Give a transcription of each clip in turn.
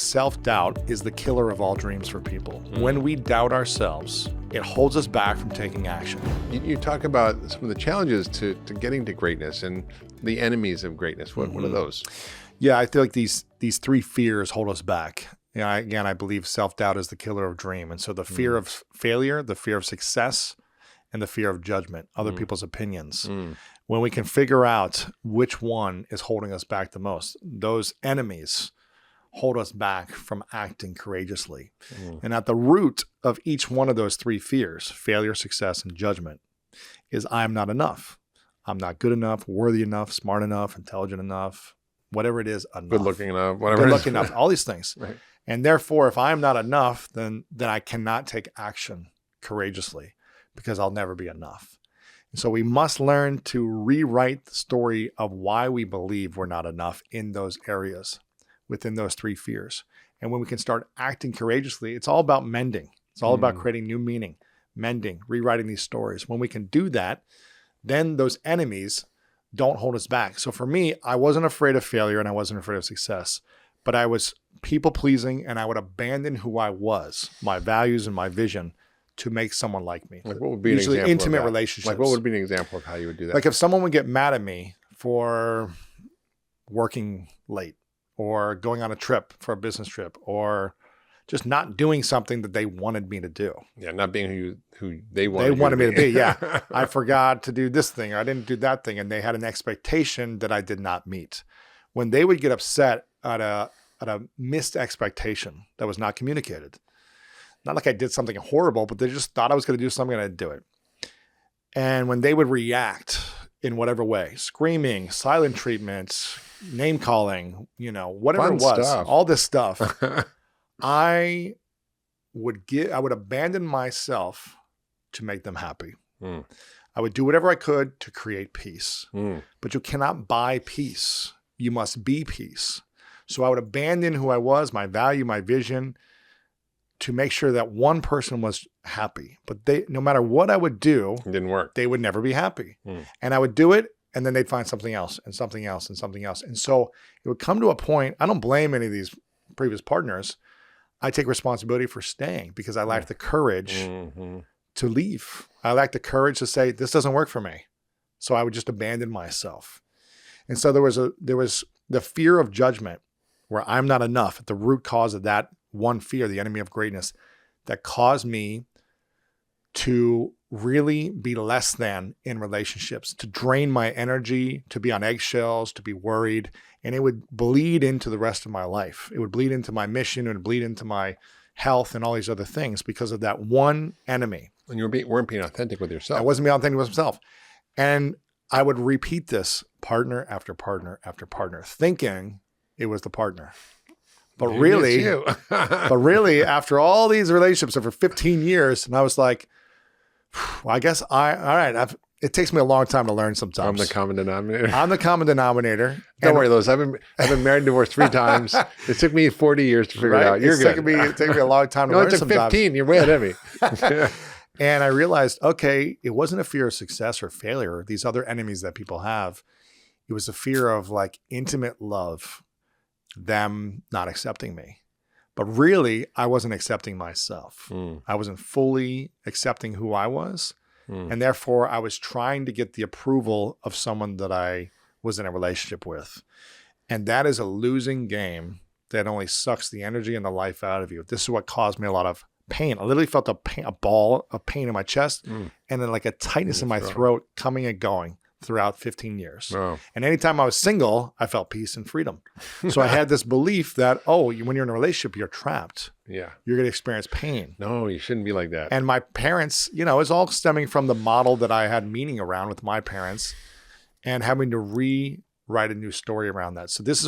self-doubt is the killer of all dreams for people. When we doubt ourselves, it holds us back from taking action. You talk about some of the challenges to getting to greatness and the enemies of greatness. What are those? Yeah, I feel like these three fears hold us back. I believe self-doubt is the killer of dream. And so the fear of failure, the fear of success, and the fear of judgment, other people's opinions. When we can figure out which one is holding us back the most, those enemies hold us back from acting courageously. And at the root of each one of those three fears, failure, success, and judgment, is I'm not enough. I'm not good enough, worthy enough, smart enough, intelligent enough, whatever it is, enough. Good looking enough, whatever. Good looking enough, all these things. Right. And therefore, if I'm not enough, then I cannot take action courageously because I'll never be enough. And so we must learn to rewrite the story of why we believe we're not enough in those areas, within those three fears. And when we can start acting courageously, it's all about mending. It's all about creating new meaning, mending, rewriting these stories. When we can do that, then those enemies don't hold us back. So for me, I wasn't afraid of failure and I wasn't afraid of success, but I was people pleasing and I would abandon who I was, my values and my vision, to make someone like me. Like what would be usually an example intimate of that? relationships. Like what would be an example of how you would do that? Like if someone would get mad at me for working late or going on a trip for a business trip or just not doing something that they wanted me to do. Yeah, not being who they wanted me to be. Yeah. I forgot to do this thing or I didn't do that thing. And they had an expectation that I did not meet. When they would get upset at a missed expectation that was not communicated, not like I did something horrible, but they just thought I was going to do something and I didn't do it. And when they would react in whatever way, screaming, silent treatment, name calling, whatever Fun it was, stuff. all this stuff, I would abandon myself to make them happy. I would do whatever I could to create peace, but you cannot buy peace. You must be peace. So I would abandon who I was, my value, my vision, to make sure that one person was happy. But no matter what I would do, it didn't work. They would never be happy. And I would do it, and then they'd find something else and something else and something else. And so it would come to a point, I don't blame any of these previous partners. I take responsibility for staying because I lacked the courage to leave. I lacked the courage to say, this doesn't work for me. So I would just abandon myself. And so there was the fear of judgment where I'm not enough at the root cause of that one fear, the enemy of greatness, that caused me to really be less than in relationships, to drain my energy, to be on eggshells, to be worried. And it would bleed into the rest of my life. It would bleed into my mission. It would bleed into my health and all these other things because of that one enemy. And you weren't being authentic with yourself. I wasn't being authentic with myself. And I would repeat this partner after partner after partner, thinking it was the partner. But Maybe really, after all these relationships over 15 years, and I was like, well, I guess it takes me a long time to learn sometimes. I'm the common denominator. I'm the common denominator. Don't worry, Louis. I've been married and divorced 3 times. It took me 40 years to figure it out. You're good. It took me a long time to learn sometimes. It took 15. You're way ahead of me. And I realized, okay, it wasn't a fear of success or failure, or these other enemies that people have. It was a fear of like intimate love, them not accepting me. But really, I wasn't accepting myself. I wasn't fully accepting who I was. And therefore, I was trying to get the approval of someone that I was in a relationship with. And that is a losing game that only sucks the energy and the life out of you. This is what caused me a lot of pain. I literally felt a ball of pain in my chest and then like a tightness in my throat coming and going throughout 15 years. Wow. And anytime I was single, I felt peace and freedom. So I had this belief that, when you're in a relationship, you're trapped. Yeah. You're going to experience pain. No, you shouldn't be like that. And my parents, it's all stemming from the model that I had meaning around with my parents and having to rewrite a new story around that. So this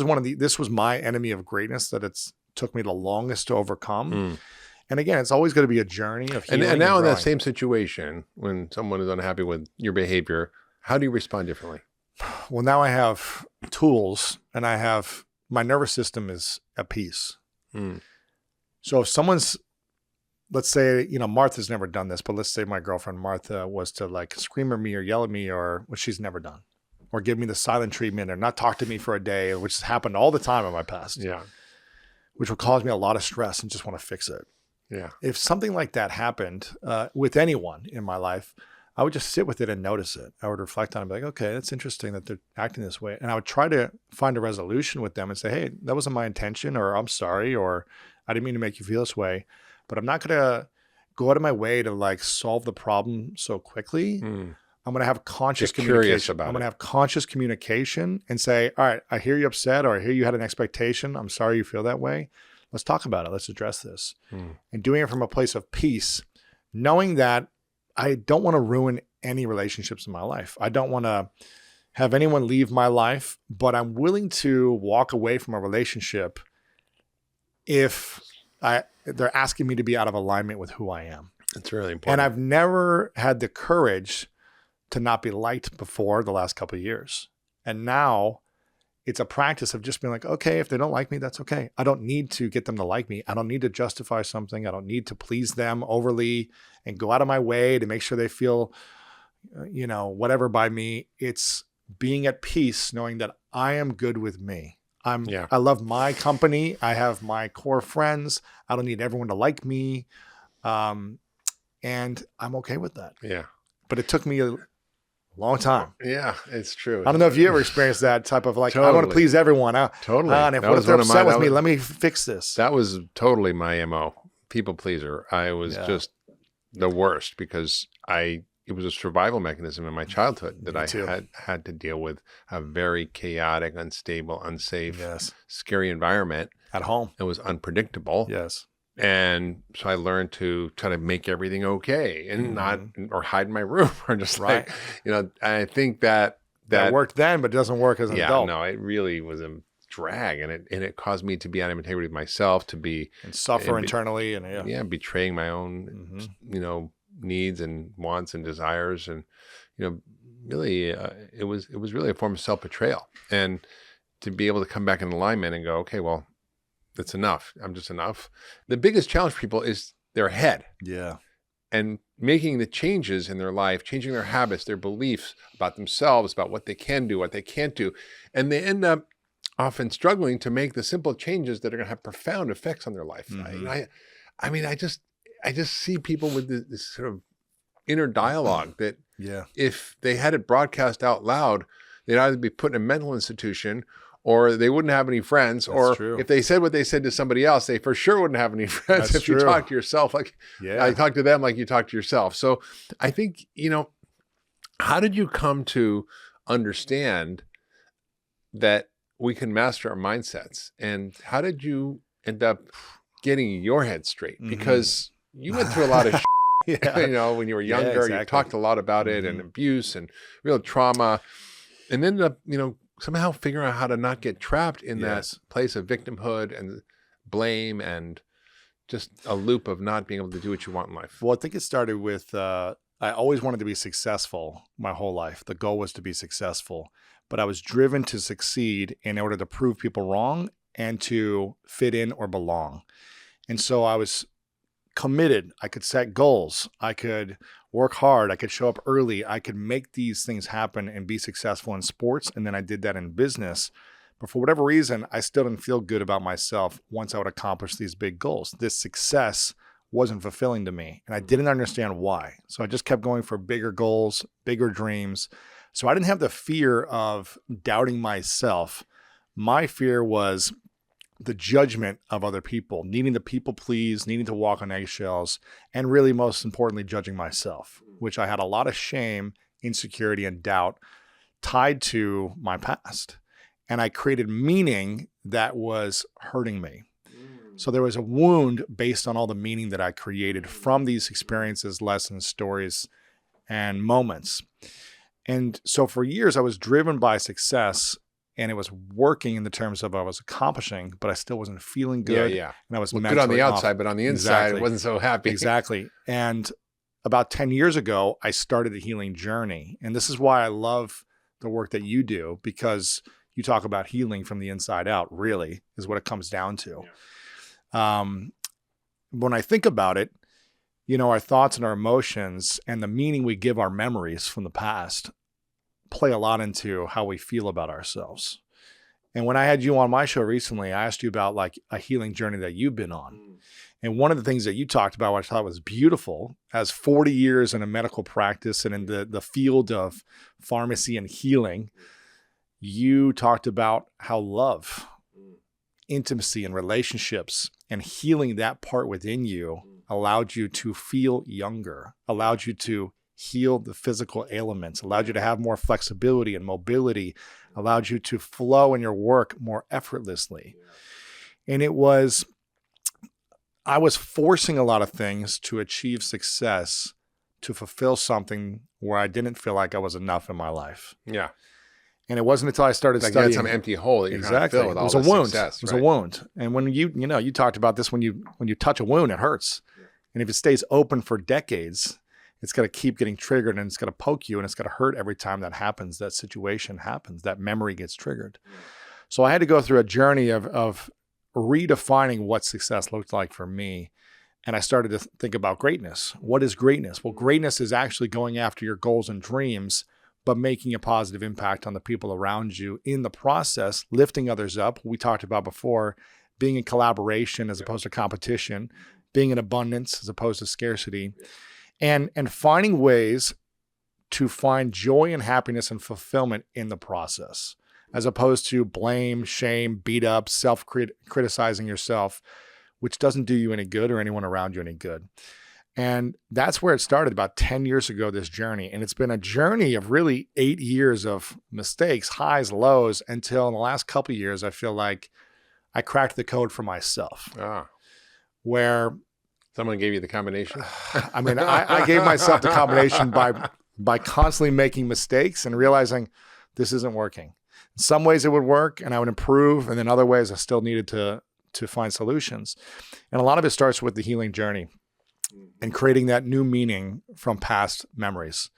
was my enemy of greatness that it's took me the longest to overcome. And again, it's always going to be a journey of healing. And now in growing. that same situation, when someone is unhappy with your behavior, how do you respond differently? Well, now I have tools and my nervous system is at peace. So if someone's, let's say, Martha's never done this, but let's say my girlfriend Martha was to like scream at me or yell at me or what she's never done, or give me the silent treatment or not talk to me for a day, which has happened all the time in my past. Yeah. which would cause me a lot of stress and just want to fix it. Yeah. If something like that happened with anyone in my life, I would just sit with it and notice it. I would reflect on it and be like, okay, that's interesting that they're acting this way. And I would try to find a resolution with them and say, hey, that wasn't my intention, or I'm sorry, or I didn't mean to make you feel this way, but I'm not going to go out of my way to like solve the problem so quickly. I'm going to have conscious Just curious communication. about I'm going it. to have conscious communication and say, all right, I hear you upset, or I hear you had an expectation. I'm sorry you feel that way. Let's talk about it. Let's address this. And doing it from a place of peace, knowing that I don't want to ruin any relationships in my life. I don't want to have anyone leave my life, but I'm willing to walk away from a relationship if they're asking me to be out of alignment with who I am. It's really important. And I've never had the courage to not be liked before the last couple of years. And now it's a practice of just being like, okay, if they don't like me, that's okay. I don't need to get them to like me. I don't need to justify something. I don't need to please them overly and go out of my way to make sure they feel, whatever by me. It's being at peace, knowing that I am good with me. I love my company. I have my core friends. I don't need everyone to like me. And I'm okay with that. Yeah. But it took me a long time. Yeah, it's true. I don't know if you ever experienced that type of like, I want to Totally. please everyone. Totally. And if they're upset with me, let me fix this. That was totally my MO. People pleaser. I was just the worst because it was a survival mechanism in my childhood that I had to deal with a very chaotic, unstable, unsafe, scary environment. At home. It was unpredictable. Yes. And so I learned to try to make everything okay and not, or hide in my room or just like, I think that worked then, but it doesn't work as an adult. No, it really was a drag, and it caused me to be out of integrity with myself, to be and suffer internally, and betraying my own, needs and wants and desires, and really, it was really a form of self-betrayal, and to be able to come back in alignment and go, okay, well, that's enough. I'm just enough. The biggest challenge for people is their head. Yeah. And making the changes in their life, changing their habits, their beliefs about themselves, about what they can do, what they can't do. And they end up often struggling to make the simple changes that are going to have profound effects on their life. I just see people with this sort of inner dialogue that if they had it broadcast out loud, they'd either be put in a mental institution, or they wouldn't have any friends. That's true. If they said what they said to somebody else, they for sure wouldn't have any friends. That's if true. You talk to yourself, I talk to them like you talk to yourself. So I think, how did you come to understand that we can master our mindsets? And how did you end up getting your head straight? Because you went through a lot of when you were younger, exactly. You talked a lot about it, and abuse and real trauma, and ended up, somehow figuring out how to not get trapped in that place of victimhood and blame and just a loop of not being able to do what you want in life. Well, I think it started with, I always wanted to be successful my whole life. The goal was to be successful, but I was driven to succeed in order to prove people wrong and to fit in or belong. And so I was committed. I could set goals. I could work hard. I could show up early. I could make these things happen and be successful in sports. And then I did that in business. But for whatever reason, I still didn't feel good about myself once I would accomplish these big goals. This success wasn't fulfilling to me, and I didn't understand why. So I just kept going for bigger goals, bigger dreams. So I didn't have the fear of doubting myself. My fear was the judgment of other people, needing to people please, needing to walk on eggshells, and really most importantly, judging myself, which I had a lot of shame, insecurity, and doubt tied to my past. And I created meaning that was hurting me. So there was a wound based on all the meaning that I created from these experiences, lessons, stories, and moments. And so for years, I was driven by success, and it was working in the terms of I was accomplishing, but I still wasn't feeling good. Yeah. And I was good on the outside, but on the inside, it wasn't so happy. Exactly. And about 10 years ago, I started a healing journey. And this is why I love the work that you do, because you talk about healing from the inside out, really, is what it comes down to. Yeah. When I think about it, our thoughts and our emotions and the meaning we give our memories from the past play a lot into how we feel about ourselves. And when I had you on my show recently, I asked you about like a healing journey that you've been on. And one of the things that you talked about, which I thought was beautiful, as 40 years in a medical practice and in the field of pharmacy and healing, you talked about how love, intimacy and relationships and healing that part within you allowed you to feel younger, allowed you to heal the physical ailments, allowed you to have more flexibility and mobility, allowed you to flow in your work more effortlessly. And I was forcing a lot of things to achieve success, to fulfill something where I didn't feel like I was enough in my life. Yeah. And it wasn't until I started Like studying. you had some empty hole that you're trying to fill with all it was this a wound. success. It was a wound. And when you talked about this, when you touch a wound, it hurts. And if it stays open for decades, it's going to keep getting triggered and it's going to poke you and it's going to hurt every time that happens, that situation happens, that memory gets triggered. So I had to go through a journey of redefining what success looked like for me. And I started to think about greatness. What is greatness? Well, greatness is actually going after your goals and dreams, but making a positive impact on the people around you in the process, lifting others up. We talked about before, being in collaboration as opposed to competition, being in abundance as opposed to scarcity, and finding ways to find joy and happiness and fulfillment in the process, as opposed to blame, shame, beat up, self-criticizing yourself, which doesn't do you any good or anyone around you any good. And that's where it started about 10 years ago, this journey. And it's been a journey of really 8 years of mistakes, highs, lows, until in the last couple of years, I feel like I cracked the code for myself. Where someone gave you the combination? I mean, I gave myself the combination by constantly making mistakes and realizing this isn't working. In some ways it would work and I would improve. And then other ways I still needed to find solutions. And a lot of it starts with the healing journey and creating that new meaning from past memories.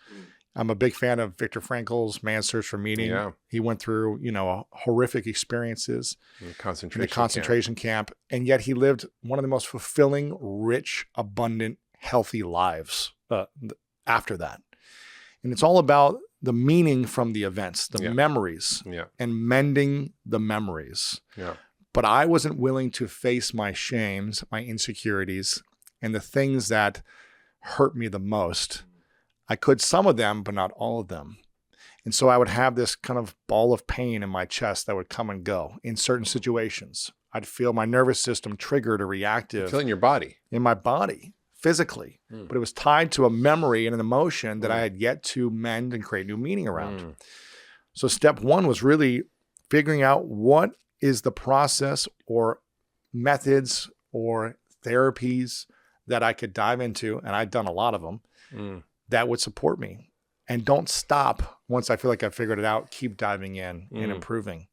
I'm a big fan of Viktor Frankl's Man's Search for Meaning. Yeah. He went through, horrific experiences in a concentration camp. And yet he lived one of the most fulfilling, rich, abundant, healthy lives after that. And it's all about the meaning from the events, the memories, and mending the memories. Yeah. But I wasn't willing to face my shames, my insecurities, and the things that hurt me the most. I could some of them, but not all of them. And so I would have this kind of ball of pain in my chest that would come and go in certain situations. I'd feel my nervous system triggered or reactive. Feel in your body. In my body, physically. But it was tied to a memory and an emotion that I had yet to mend and create new meaning around. So step one was really figuring out what is the process or methods or therapies that I could dive into, and I'd done a lot of them, that would support me. And don't stop once I feel like I've figured it out, keep diving in and improving.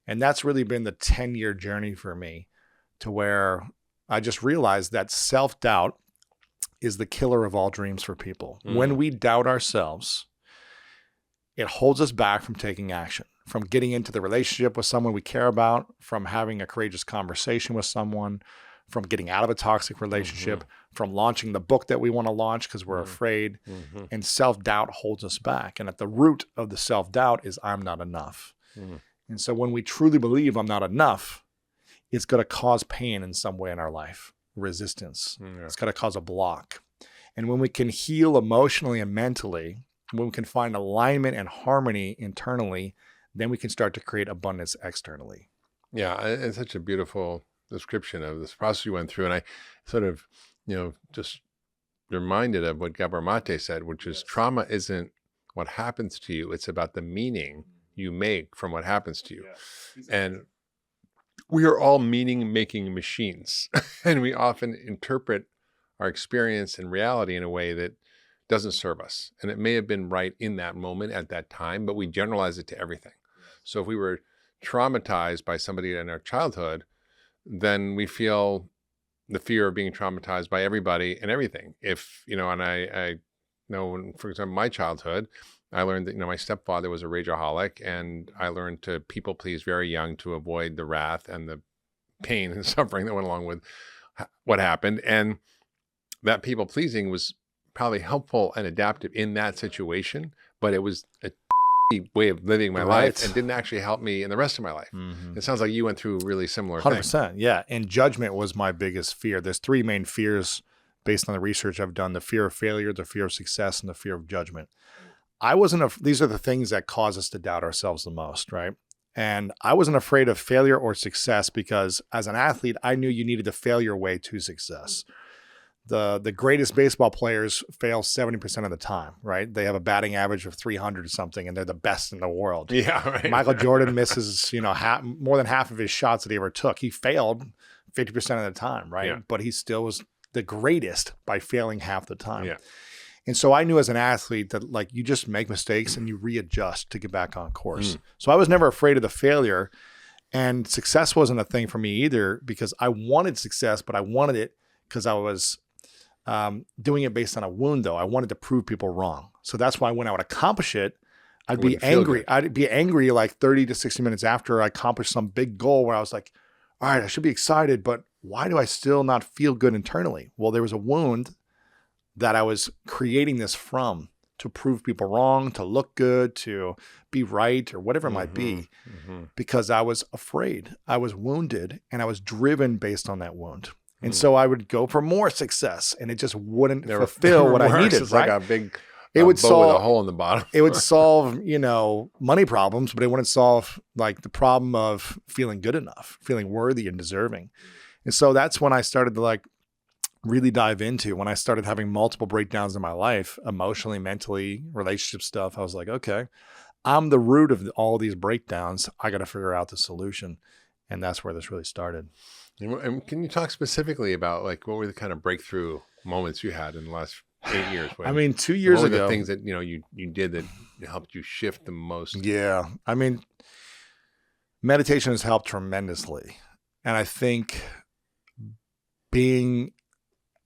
And that's really been the 10-year journey for me, to where I just realized that self-doubt is the killer of all dreams for people. When we doubt ourselves, it holds us back from taking action, from getting into the relationship with someone we care about, from having a courageous conversation with someone, from getting out of a toxic relationship, from launching the book that we want to launch because we're afraid. And self-doubt holds us back. And at the root of the self-doubt is I'm not enough. And so when we truly believe I'm not enough, it's going to cause pain in some way in our life, resistance. It's going to cause a block. And when we can heal emotionally and mentally, when we can find alignment and harmony internally, then we can start to create abundance externally. Yeah, it's such a beautiful description of this process you went through. And I sort of, just reminded of what Gabor Mate said, which is trauma isn't what happens to you. It's about the meaning you make from what happens to you. And we are all meaning-making machines. And we often interpret our experience and reality in a way that doesn't serve us. And it may have been right in that moment at that time, but we generalize it to everything. So if we were traumatized by somebody in our childhood, then we feel the fear of being traumatized by everybody and everything. If, and I know, for example, my childhood, I learned that, my stepfather was a rageaholic, and I learned to people please very young to avoid the wrath and the pain and suffering that went along with what happened. And that people pleasing was probably helpful and adaptive in that situation, but it was a way of living my Right. life and didn't actually help me in the rest of my life. Mhm. It sounds like you went through a really similar thing. 100%. Yeah. And judgment was my biggest fear. There's three main fears based on the research I've done: the fear of failure, the fear of success, and the fear of judgment. These are the things that cause us to doubt ourselves the most, right? And I wasn't afraid of failure or success because as an athlete, I knew you needed to fail your way to success. The greatest baseball players fail 70% of the time, right? They have a batting average of 300 or something, and they're the best in the world. Yeah, right. Michael Jordan misses, more than half of his shots that he ever took. He failed 50% of the time, right? Yeah. But he still was the greatest by failing half the time. Yeah. And so I knew as an athlete that like you just make mistakes and you readjust to get back on course. So I was never afraid of the failure, and success wasn't a thing for me either because I wanted success, but I wanted it because I was doing it based on a wound though. I wanted to prove people wrong. So that's why when I would accomplish it, I'd be angry. I'd be angry like 30 to 60 minutes after I accomplished some big goal where I was like, all right, I should be excited, but why do I still not feel good internally? Well, there was a wound that I was creating this from to prove people wrong, to look good, to be right, or whatever it might be, because I was afraid, I was wounded, and I was driven based on that wound. And so I would go for more success, and it just wouldn't fulfill what I needed. It's right? like a big It would boat solve with a hole in the bottom. It would solve, money problems, but it wouldn't solve like the problem of feeling good enough, feeling worthy and deserving. And so that's when I started to like really dive into, when I started having multiple breakdowns in my life, emotionally, mentally, relationship stuff. I was like, okay, I'm the root of all these breakdowns. I got to figure out the solution. And that's where this really started. And can you talk specifically about like what were the kind of breakthrough moments you had in the last 8 years? 2 years what were ago, the things that you did that helped you shift the most? Yeah. Meditation has helped tremendously. And I think being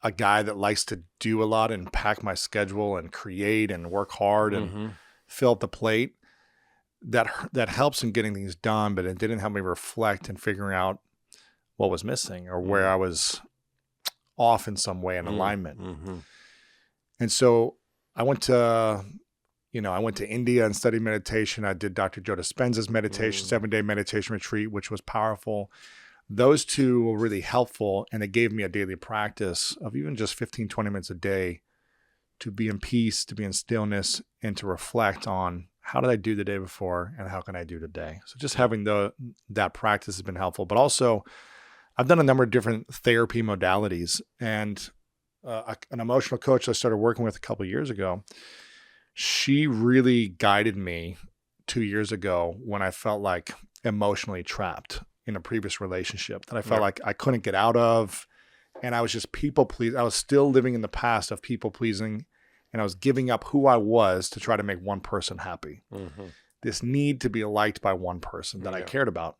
a guy that likes to do a lot and pack my schedule and create and work hard and fill up the plate, that helps in getting things done, but it didn't help me reflect and figuring out what was missing or where I was off in some way in alignment. And so I went to India and studied meditation. I did Dr. Joe Dispenza's meditation, 7-day meditation retreat, which was powerful. Those two were really helpful, and it gave me a daily practice of even just 15, 20 minutes a day to be in peace, to be in stillness, and to reflect on how did I do the day before and how can I do today? So just having that practice has been helpful. But also, I've done a number of different therapy modalities, and an emotional coach I started working with a couple of years ago, she really guided me 2 years ago when I felt like emotionally trapped in a previous relationship that I felt like I couldn't get out of. And I was just people pleasing. I was still living in the past of people pleasing, and I was giving up who I was to try to make one person happy. This need to be liked by one person that I cared about.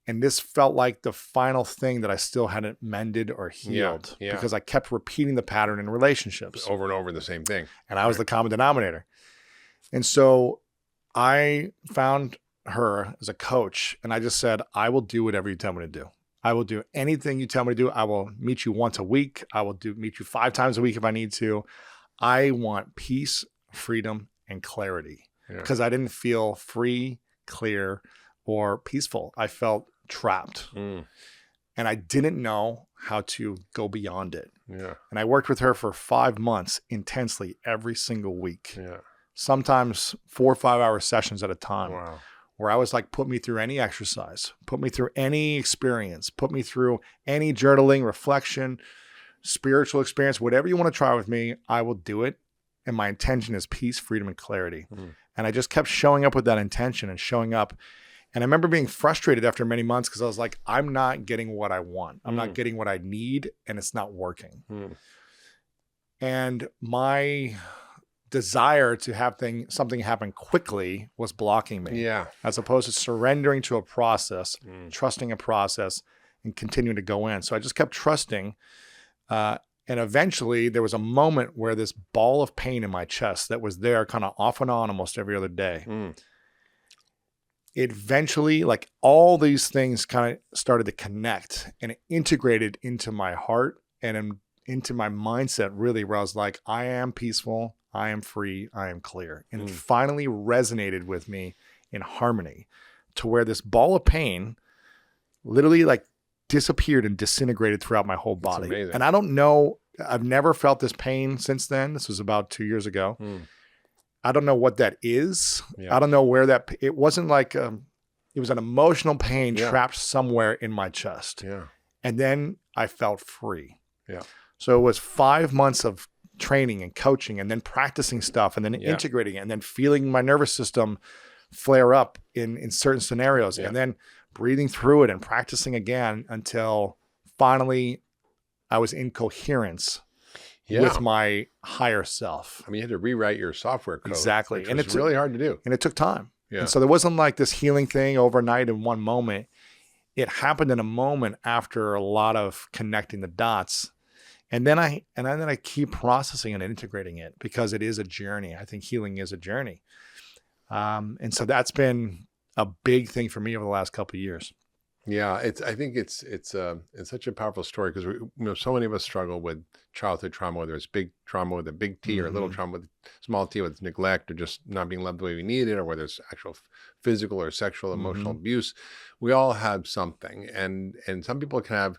And this felt like the final thing that I still hadn't mended or healed because I kept repeating the pattern in relationships. Over and over the same thing. And I was the common denominator. And so I found her as a coach, and I just said, I will do whatever you tell me to do. I will do anything you tell me to do. I will meet you once a week. I will meet you 5 times a week if I need to. I want peace, freedom, and clarity because I didn't feel free, clear, or peaceful. I felt trapped. And I didn't know how to go beyond it. And I worked with her for 5 months intensely every single week. Sometimes 4 or 5 hour sessions at a time. Wow. Where I was like, put me through any exercise, put me through any experience, put me through any journaling, reflection, spiritual experience, whatever you want to try with me, I will do it. And my intention is peace, freedom, and clarity. And I just kept showing up with that intention and showing up. And I remember being frustrated after many months because I was like, I'm not getting what I want. I'm not getting what I need, and it's not working. And my desire to have something happen quickly was blocking me. As opposed to surrendering to a process, trusting a process, and continuing to go in. So I just kept trusting. And eventually there was a moment where this ball of pain in my chest that was there kind of off and on almost every other day. It eventually, like all these things kind of started to connect, and it integrated into my heart and into my mindset really, where I was like, I am peaceful. I am free, I am clear. And it finally resonated with me in harmony to where this ball of pain literally like disappeared and disintegrated throughout my whole body. amazing. And I don't know, I've never felt this pain since then. This was about 2 years ago. I don't know what that is. Yeah. I don't know where it wasn't like, it was an emotional pain trapped somewhere in my chest. Yeah. And then I felt free. Yeah. So it was 5 months of training and coaching and then practicing stuff and then integrating it and then feeling my nervous system flare up in certain scenarios and then breathing through it and practicing again until finally I was in coherence with my higher self. I mean, you had to rewrite your software code. Exactly. And it's really hard to do. And it took time. Yeah. And so there wasn't like this healing thing overnight in one moment. It happened in a moment after a lot of connecting the dots. And then I keep processing and integrating it because it is a journey. I think healing is a journey. And so that's been a big thing for me over the last couple of years. Yeah, I think it's such a powerful story because so many of us struggle with childhood trauma, whether it's big trauma with a big T or little trauma with a small T, with neglect or just not being loved the way we need it, or whether it's actual physical or sexual, emotional abuse. We all have something, and some people can have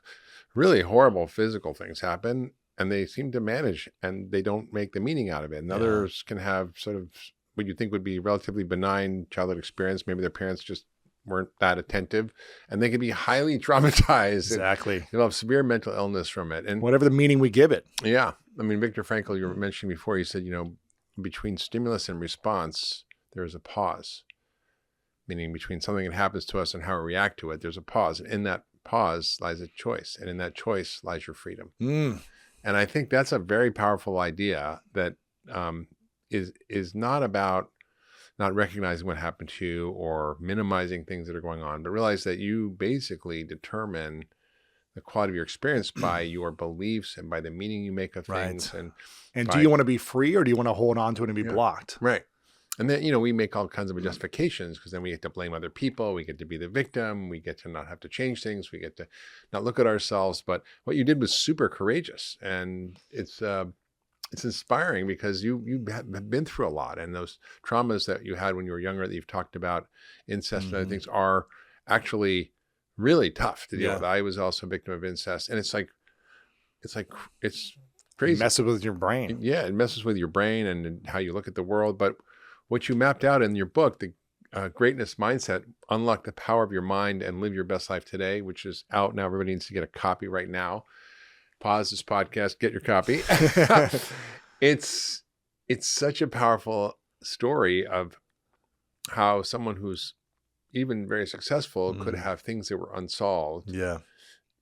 really horrible physical things happen, and they seem to manage, and they don't make the meaning out of it. And others can have sort of what you think would be relatively benign childhood experience. Maybe their parents just weren't that attentive, and they can be highly traumatized. Exactly. They'll have severe mental illness from it. And whatever the meaning we give it. Yeah. I mean, Viktor Frankl, you were mentioning before, you said, between stimulus and response, there is a pause. Meaning between something that happens to us and how we react to it, there's a pause. And in that pause lies a choice. And in that choice lies your freedom. And I think that's a very powerful idea that is not about not recognizing what happened to you or minimizing things that are going on, but realize that you basically determine the quality of your experience by your beliefs and by the meaning you make of things. And do you want to be free or do you want to hold on to it and be blocked? Right. And then, we make all kinds of justifications because then we get to blame other people. We get to be the victim. We get to not have to change things. We get to not look at ourselves. But what you did was super courageous. And it's inspiring because you have been through a lot, and those traumas that you had when you were younger that you've talked about, incest and other things, are actually really tough to deal with. I was also a victim of incest, and it's crazy. It messes with your brain. Yeah, it messes with your brain and how you look at the world. But what you mapped out in your book, the Greatness Mindset, Unlock the Power of Your Mind and Live Your Best Life Today, which is out now. Everybody needs to get a copy right now. Pause this podcast, get your copy. It's such a powerful story of how someone who's even very successful could have things that were unsolved. Yeah.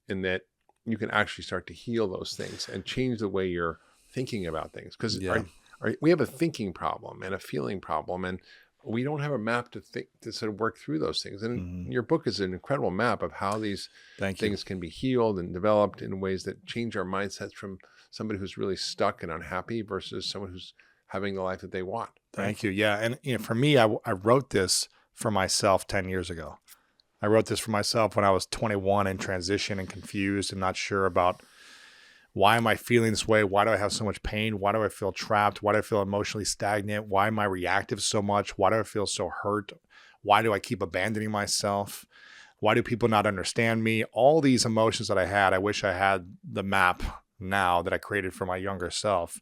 And that you can actually start to heal those things and change the way you're thinking about things. Because we have a thinking problem and a feeling problem, and we don't have a map to sort of work through those things. And your book is an incredible map of how these things can be healed and developed in ways that change our mindsets from somebody who's really stuck and unhappy versus someone who's having the life that they want. Thank you. Yeah. And for me, I wrote this for myself 10 years ago. I wrote this for myself when I was 21 in transition and confused and not sure about why am I feeling this way? Why do I have so much pain? Why do I feel trapped? Why do I feel emotionally stagnant? Why am I reactive so much? Why do I feel so hurt? Why do I keep abandoning myself? Why do people not understand me? All these emotions that I had, I wish I had the map now that I created for my younger self.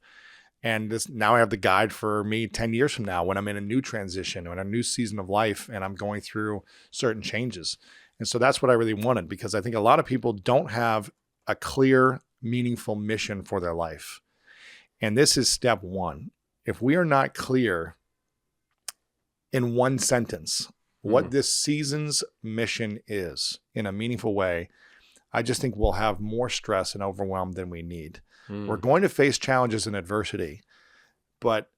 And now I have the guide for me 10 years from now when I'm in a new transition or in a new season of life and I'm going through certain changes. And so that's what I really wanted, because I think a lot of people don't have a clear, meaningful mission for their life. And this is step one. If we are not clear in one sentence what this season's mission is in a meaningful way, I just think we'll have more stress and overwhelm than we need. We're going to face challenges and adversity, but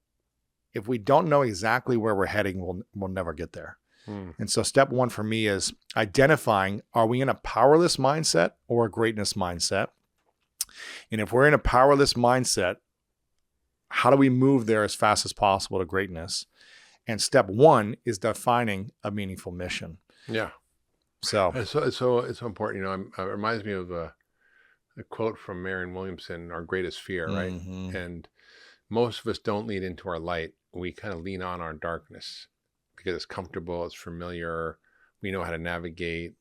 if we don't know exactly where we're heading, we'll never get there. And so step one for me is identifying, are we in a powerless mindset or a greatness mindset? And if we're in a powerless mindset, how do we move there as fast as possible to greatness? And step one is defining a meaningful mission. Yeah. So it's so important. It reminds me of a quote from Marianne Williamson, Our Greatest Fear, right? And most of us don't lean into our light. We kind of lean on our darkness because it's comfortable, it's familiar, we know how to navigate,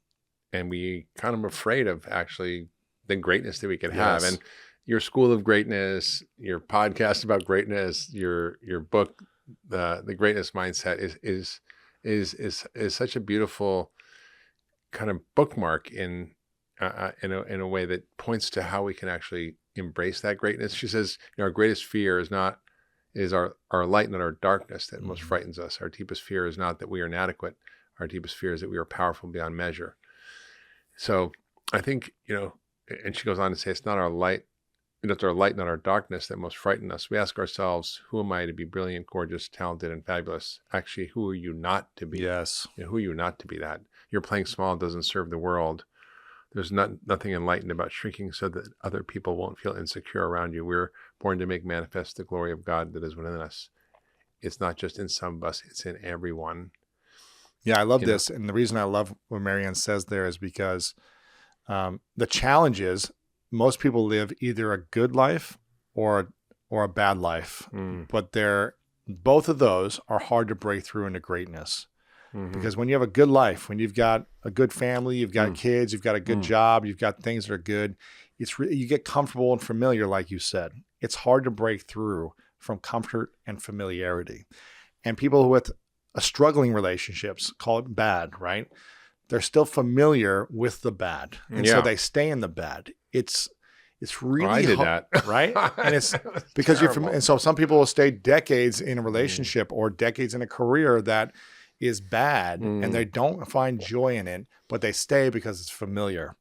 and we kind of afraid of actually the greatness that we could have. Yes. And your school of greatness, your podcast about greatness, your book, the greatness mindset is such a beautiful kind of bookmark in a way that points to how we can actually embrace that greatness. She says, our greatest fear is our light, not our darkness, that most frightens us. Our deepest fear is not that we are inadequate. Our deepest fear is that we are powerful beyond measure. So I think, and she goes on to say, it's our light, not our darkness that most frighten us. We ask ourselves, who am I to be brilliant, gorgeous, talented, and fabulous? Actually, who are you not to be? Yes. Who are you not to be that? You're playing small doesn't serve the world. There's nothing enlightened about shrinking so that other people won't feel insecure around you. We're born to make manifest the glory of God that is within us. It's not just in some of us, it's in everyone. Yeah, I love this. And the reason I love what Marianne says there is because the challenge is most people live either a good life or a bad life. But both of those are hard to break through into greatness. Because when you have a good life, when you've got a good family, you've got kids, you've got a good job, you've got things that are good, you get comfortable and familiar, like you said. It's hard to break through from comfort and familiarity. And people with struggling relationships call it bad, right? They're still familiar with the bad. And so they stay in the bad. It's really I did hard, that. right? And it's because and so some people will stay decades in a relationship or decades in a career that is bad and they don't find joy in it, but they stay because it's familiar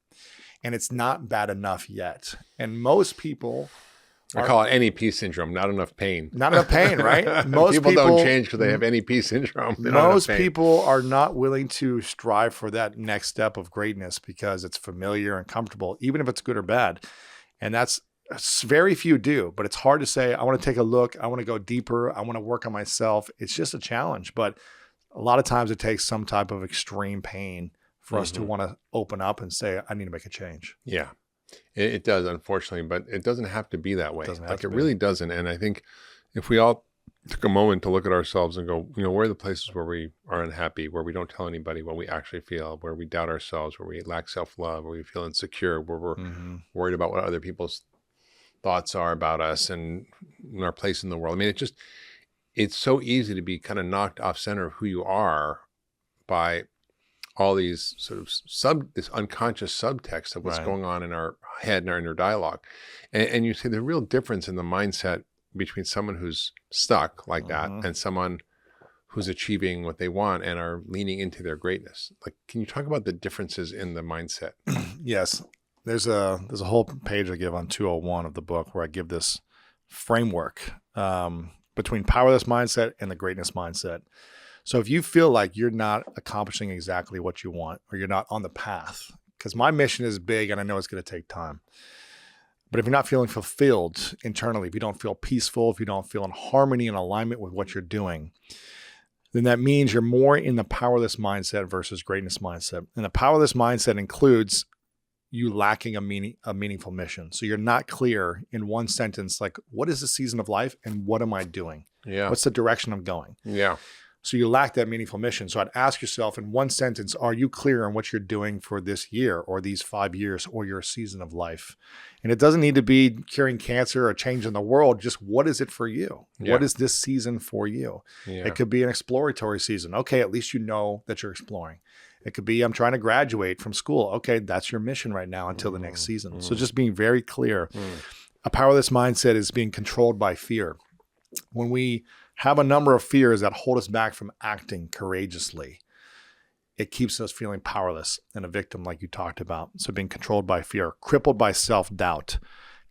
and it's not bad enough yet. And most people I call it NEP syndrome, not enough pain. Not enough pain, right? Most people don't change because they have NEP syndrome. Most people are not willing to strive for that next step of greatness because it's familiar and comfortable, even if it's good or bad. And that's very few do, but it's hard to say, I want to take a look. I want to go deeper. I want to work on myself. It's just a challenge, but a lot of times it takes some type of extreme pain for us to want to open up and say, I need to make a change. Yeah, it does, unfortunately, but it doesn't have to be that way. It really doesn't. And I think if we all took a moment to look at ourselves and go, where are the places where we are unhappy, where we don't tell anybody what we actually feel, where we doubt ourselves, where we lack self-love, where we feel insecure, where we're worried about what other people's thoughts are about us and our place in the world. I mean, it's so easy to be kind of knocked off center of who you are by all these sort of this unconscious subtext of what's going on in our head and our inner dialogue. And you see the real difference in the mindset between someone who's stuck like that and someone who's achieving what they want and are leaning into their greatness. Like, can you talk about the differences in the mindset? Yes. There's a whole page I give on 201 of the book where I give this framework between powerless mindset and the greatness mindset. So if you feel like you're not accomplishing exactly what you want, or you're not on the path, because my mission is big and I know it's going to take time. But if you're not feeling fulfilled internally, if you don't feel peaceful, if you don't feel in harmony and alignment with what you're doing, then that means you're more in the powerless mindset versus greatness mindset. And the powerless mindset includes you lacking a meaningful mission. So you're not clear in one sentence, like, what is the season of life and what am I doing? Yeah. What's the direction I'm going? Yeah. So you lack that meaningful mission. So I'd ask yourself in one sentence, are you clear on what you're doing for this year or these 5 years or your season of life? And it doesn't need to be curing cancer or changing the world. Just what is it for you? Yeah. What is this season for you? Yeah. It could be an exploratory season. Okay, at least you know that you're exploring. It could be, I'm trying to graduate from school. Okay, that's your mission right now until the next season. So just being very clear. A powerless mindset is being controlled by fear. When we have a number of fears that hold us back from acting courageously, it keeps us feeling powerless and a victim, like you talked about. So being controlled by fear, crippled by self-doubt,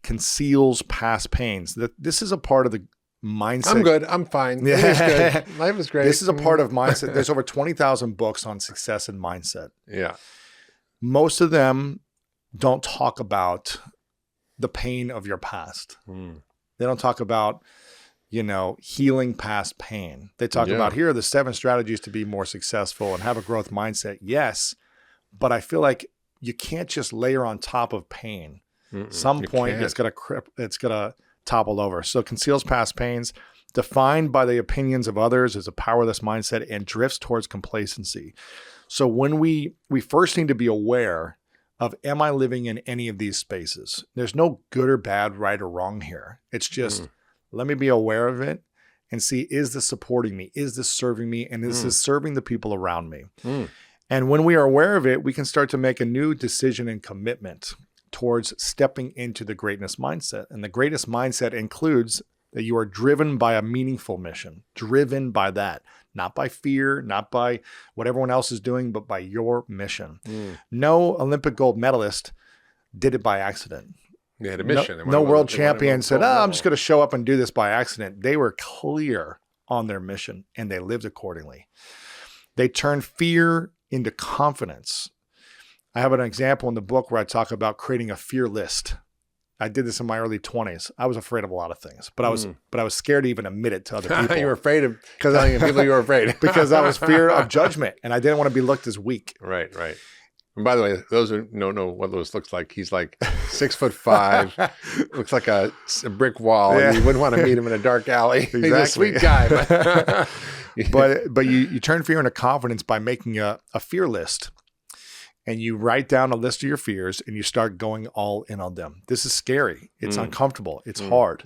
conceals past pains. This is a part of the mindset. I'm good. I'm fine. Yeah. Good. Life is great. This is a part of mindset. There's over 20,000 books on success and mindset. Yeah. Most of them don't talk about the pain of your past. They don't talk about, healing past pain. They talk about, here are the 7 strategies to be more successful and have a growth mindset. Yes, but I feel like you can't just layer on top of pain. Some point it's gonna toppled over. So conceals past pains, defined by the opinions of others, is a powerless mindset and drifts towards complacency. So when we first need to be aware of, am I living in any of these spaces? There's no good or bad, right or wrong here. It's just, let me be aware of it and see, is this supporting me? Is this serving me? And is this serving the people around me? And when we are aware of it, we can start to make a new decision and commitment towards stepping into the greatness mindset. And the greatest mindset includes that you are driven by a meaningful mission, driven by that, not by fear, not by what everyone else is doing, but by your mission. No Olympic gold medalist did it by accident. They had a mission. No world champion said, I'm just going to show up and do this by accident. They were clear on their mission and they lived accordingly. They turned fear into confidence. I have an example in the book where I talk about creating a fear list. I did this in my early 20s. I was afraid of a lot of things, but I was scared to even admit it to other people. You were afraid of telling people you were afraid. Because I was fear of judgment and I didn't want to be looked as weak. Right. And by the way, those who don't know what Lewis looks like, he's like 6'5", looks like a brick wall. Yeah. And you wouldn't want to meet him in a dark alley. Exactly. He's a sweet guy. But you turn fear into confidence by making a fear list. And you write down a list of your fears and you start going all in on them. This is scary. It's uncomfortable. It's hard.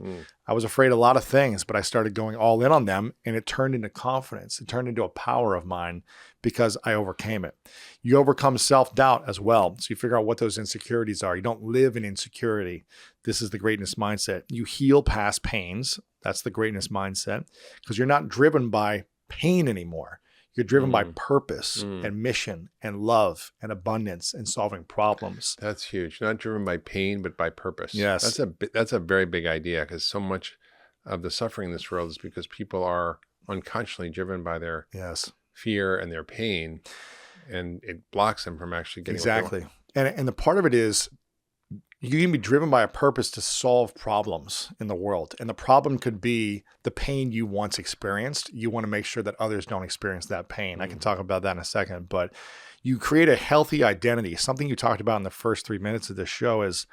I was afraid of a lot of things, but I started going all in on them and it turned into confidence. It turned into a power of mine because I overcame it. You overcome self-doubt as well. So you figure out what those insecurities are. You don't live in insecurity. This is the greatness mindset. You heal past pains. That's the greatness mindset because you're not driven by pain anymore. You're driven by purpose and mission and love and abundance and solving problems. That's huge. Not driven by pain, but by purpose. Yes. That's a very big idea because so much of the suffering in this world is because people are unconsciously driven by their fear and their pain, and it blocks them from actually getting exactly. And the part of it is you can be driven by a purpose to solve problems in the world. And the problem could be the pain you once experienced. You want to make sure that others don't experience that pain. I can talk about that in a second, but you create a healthy identity. Something you talked about in the first 3 minutes of this show is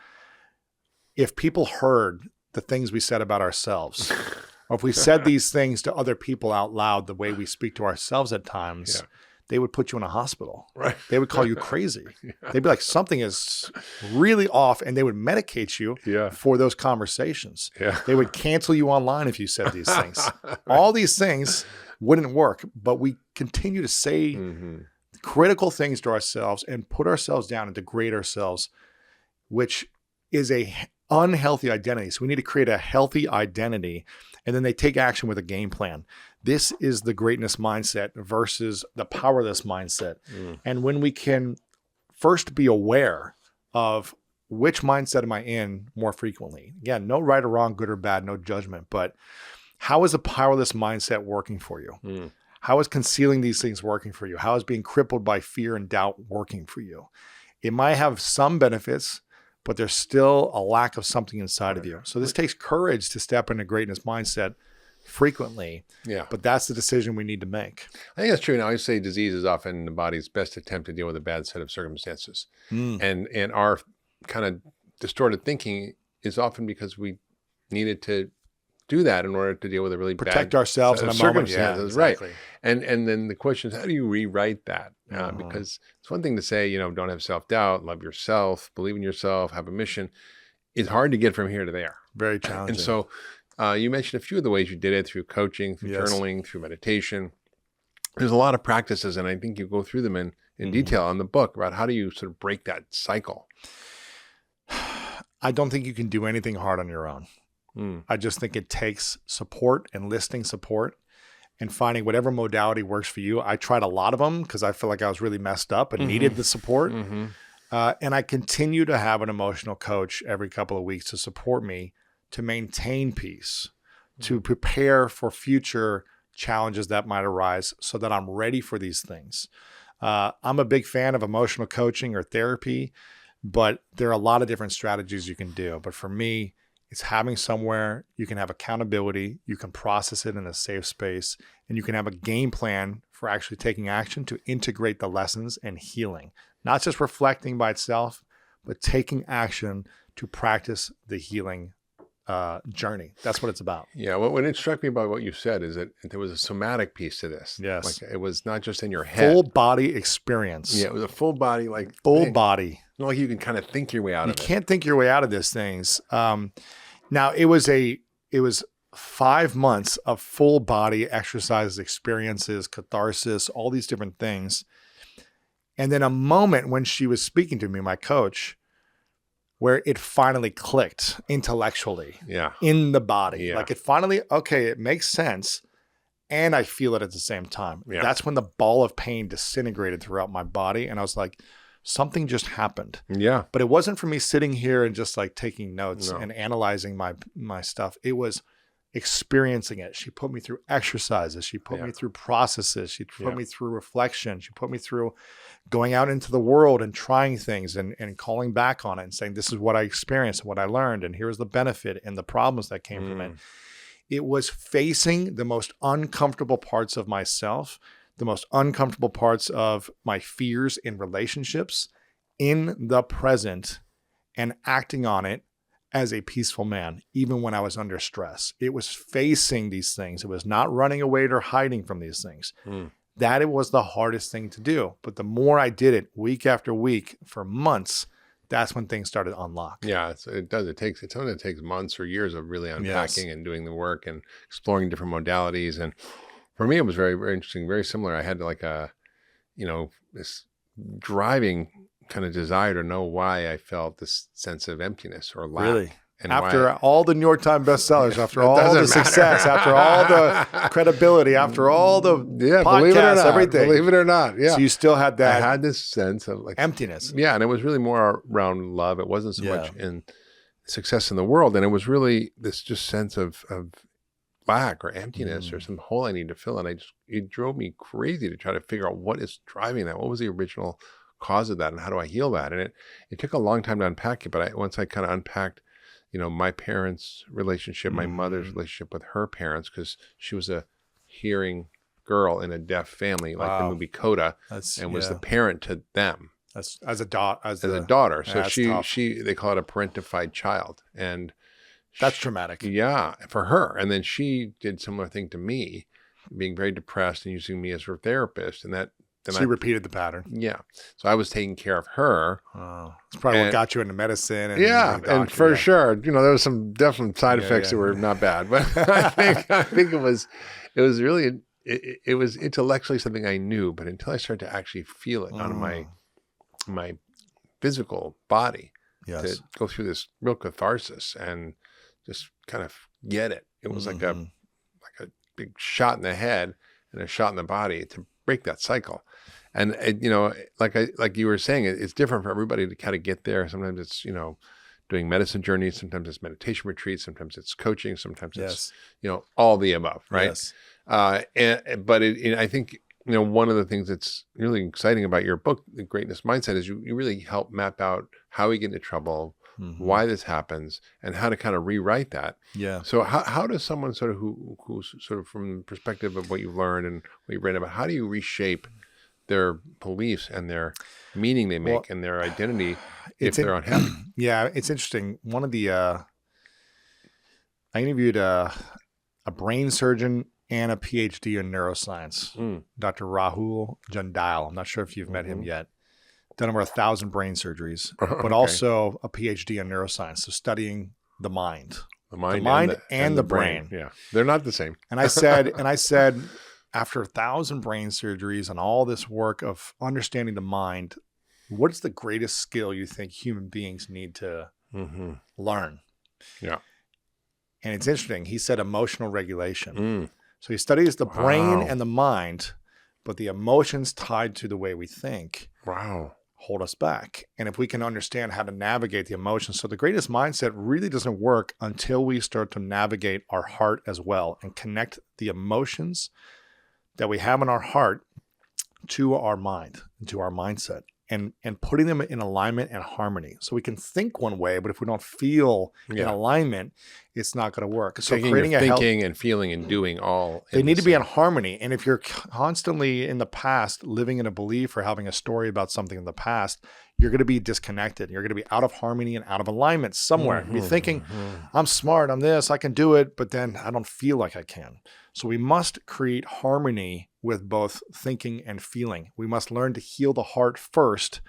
if people heard the things we said about ourselves, or if we said these things to other people out loud, the way we speak to ourselves at times, they would put you in a hospital. Right. They would call you crazy. They'd be like, something is really off, and they would medicate you for those conversations. They would cancel you online if you said these things. All these things wouldn't work, but we continue to say critical things to ourselves and put ourselves down and degrade ourselves, which is a unhealthy identity. So we need to create a healthy identity, and then they take action with a game plan. This is the greatness mindset versus the powerless mindset. And when we can first be aware of which mindset am I in more frequently, again, no right or wrong, good or bad, no judgment, but how is a powerless mindset working for you? How is concealing these things working for you? How is being crippled by fear and doubt working for you? It might have some benefits, but there's still a lack of something inside of you. So this takes courage to step into greatness mindset frequently. But that's the decision we need to make. I think that's true. And I always say disease is often the body's best attempt to deal with a bad set of circumstances. And our kind of distorted thinking is often because we needed to do that in order to deal with a really protect bad ourselves in a moment. Yeah, exactly. Right. And then the question is, how do you rewrite that? Because it's one thing to say, don't have self-doubt, love yourself, believe in yourself, have a mission. It's hard to get from here to there. Very challenging. And so you mentioned a few of the ways you did it through coaching, through journaling, through meditation. There's a lot of practices, and I think you go through them in detail in the book about how do you sort of break that cycle. I don't think you can do anything hard on your own. I just think it takes support, enlisting support, and finding whatever modality works for you. I tried a lot of them because I feel like I was really messed up and needed the support. And I continue to have an emotional coach every couple of weeks to support me to maintain peace, to prepare for future challenges that might arise so that I'm ready for these things. I'm a big fan of emotional coaching or therapy, but there are a lot of different strategies you can do. But for me, it's having somewhere you can have accountability, you can process it in a safe space, and you can have a game plan for actually taking action to integrate the lessons and healing. Not just reflecting by itself, but taking action to practice the healing journey. That's what it's about. Yeah. What it struck me about what you said is that there was a somatic piece to this. Yes. Like it was not just in your head. Full body experience. Yeah. It was a full body, like full body. Not like you can kind of think your way out of it. You can't think your way out of these things. Now it was 5 months of full body exercises, experiences, catharsis, all these different things. And then a moment when she was speaking to me, my coach, where it finally clicked intellectually in the body. Yeah. Like it finally, okay, it makes sense. And I feel it at the same time. Yeah. That's when the ball of pain disintegrated throughout my body. And I was like, something just happened. Yeah. But it wasn't for me sitting here and just like taking notes and analyzing my stuff. It was experiencing it. She put me through exercises. She put me through processes. She put me through reflection. She put me through going out into the world and trying things and calling back on it and saying, this is what I experienced and what I learned. And here's the benefit and the problems that came from it. It was facing the most uncomfortable parts of myself, the most uncomfortable parts of my fears in relationships in the present and acting on it as a peaceful man, even when I was under stress. It was facing these things. It was not running away or hiding from these things. That it was the hardest thing to do. But the more I did it week after week for months, that's when things started to unlock. Yeah, it does. It's something that takes months or years of really unpacking and doing the work and exploring different modalities. And for me, it was very, very interesting, very similar. I had like this driving kind of desire to know why I felt this sense of emptiness or lack. Really? And after all the New York Times bestsellers, after all the success, after all the credibility, after all the podcasts, everything. Believe it or not. Yeah. So you still had that. I had this sense of like emptiness. Yeah. And it was really more around love. It wasn't so much in success in the world. And it was really this just sense of lack or emptiness or some hole I need to fill. And it drove me crazy to try to figure out what is driving that. What was the original cause of that and how do I heal that? And it took a long time to unpack it, but once I kind of unpacked, my parents' relationship, my mother's relationship with her parents, because she was a hearing girl in a deaf family, like the movie Coda, and was the parent to them. That's as a daughter. So they call it a parentified child, and that's traumatic. Yeah, for her. And then she did similar thing to me, being very depressed and using me as her therapist, and that. She repeated the pattern. Yeah. So I was taking care of her. Oh, it's probably what got you into medicine. And for sure, there was some definite side effects that were not bad, but I think it was really, it was intellectually something I knew, but until I started to actually feel it on my physical body, to go through this real catharsis and just kind of get it. It was like a big shot in the head and a shot in the body to break that cycle. And like you were saying, it's different for everybody to kind of get there. Sometimes it's doing medicine journeys, sometimes it's meditation retreats, sometimes it's coaching, sometimes it's all the above, right? Yes. But I think one of the things that's really exciting about your book, The Greatness Mindset, is you really help map out how we get into trouble, why this happens, and how to kind of rewrite that. Yeah. So how does someone sort of who's sort of from the perspective of what you've learned and what you've read about, how do you reshape their beliefs and their meaning they make and their identity if they're unhappy? Yeah, it's interesting. One of the I interviewed a brain surgeon and a PhD in neuroscience, Dr. Rahul Jandal. I'm not sure if you've met him yet. Done over 1,000 brain surgeries, but also a PhD in neuroscience, so studying the mind. The mind and the brain. Yeah, they're not the same. And I said, after 1,000 brain surgeries and all this work of understanding the mind, what's the greatest skill you think human beings need to learn? Yeah. And it's interesting. He said emotional regulation. So he studies the brain and the mind, but the emotions tied to the way we think hold us back. And if we can understand how to navigate the emotions, so the greatest mindset really doesn't work until we start to navigate our heart as well and connect the emotions that we have in our heart to our mind, to our mindset, and putting them in alignment and harmony. So we can think one way, but if we don't feel in alignment, it's not going to work. So creating thinking and feeling and doing all. They need to be in harmony. And if you're constantly in the past living in a belief or having a story about something in the past, you're going to be disconnected. You're going to be out of harmony and out of alignment somewhere. You'll be thinking, I'm smart, I'm this, I can do it, but then I don't feel like I can. So we must create harmony with both thinking and feeling. We must learn to heal the heart first.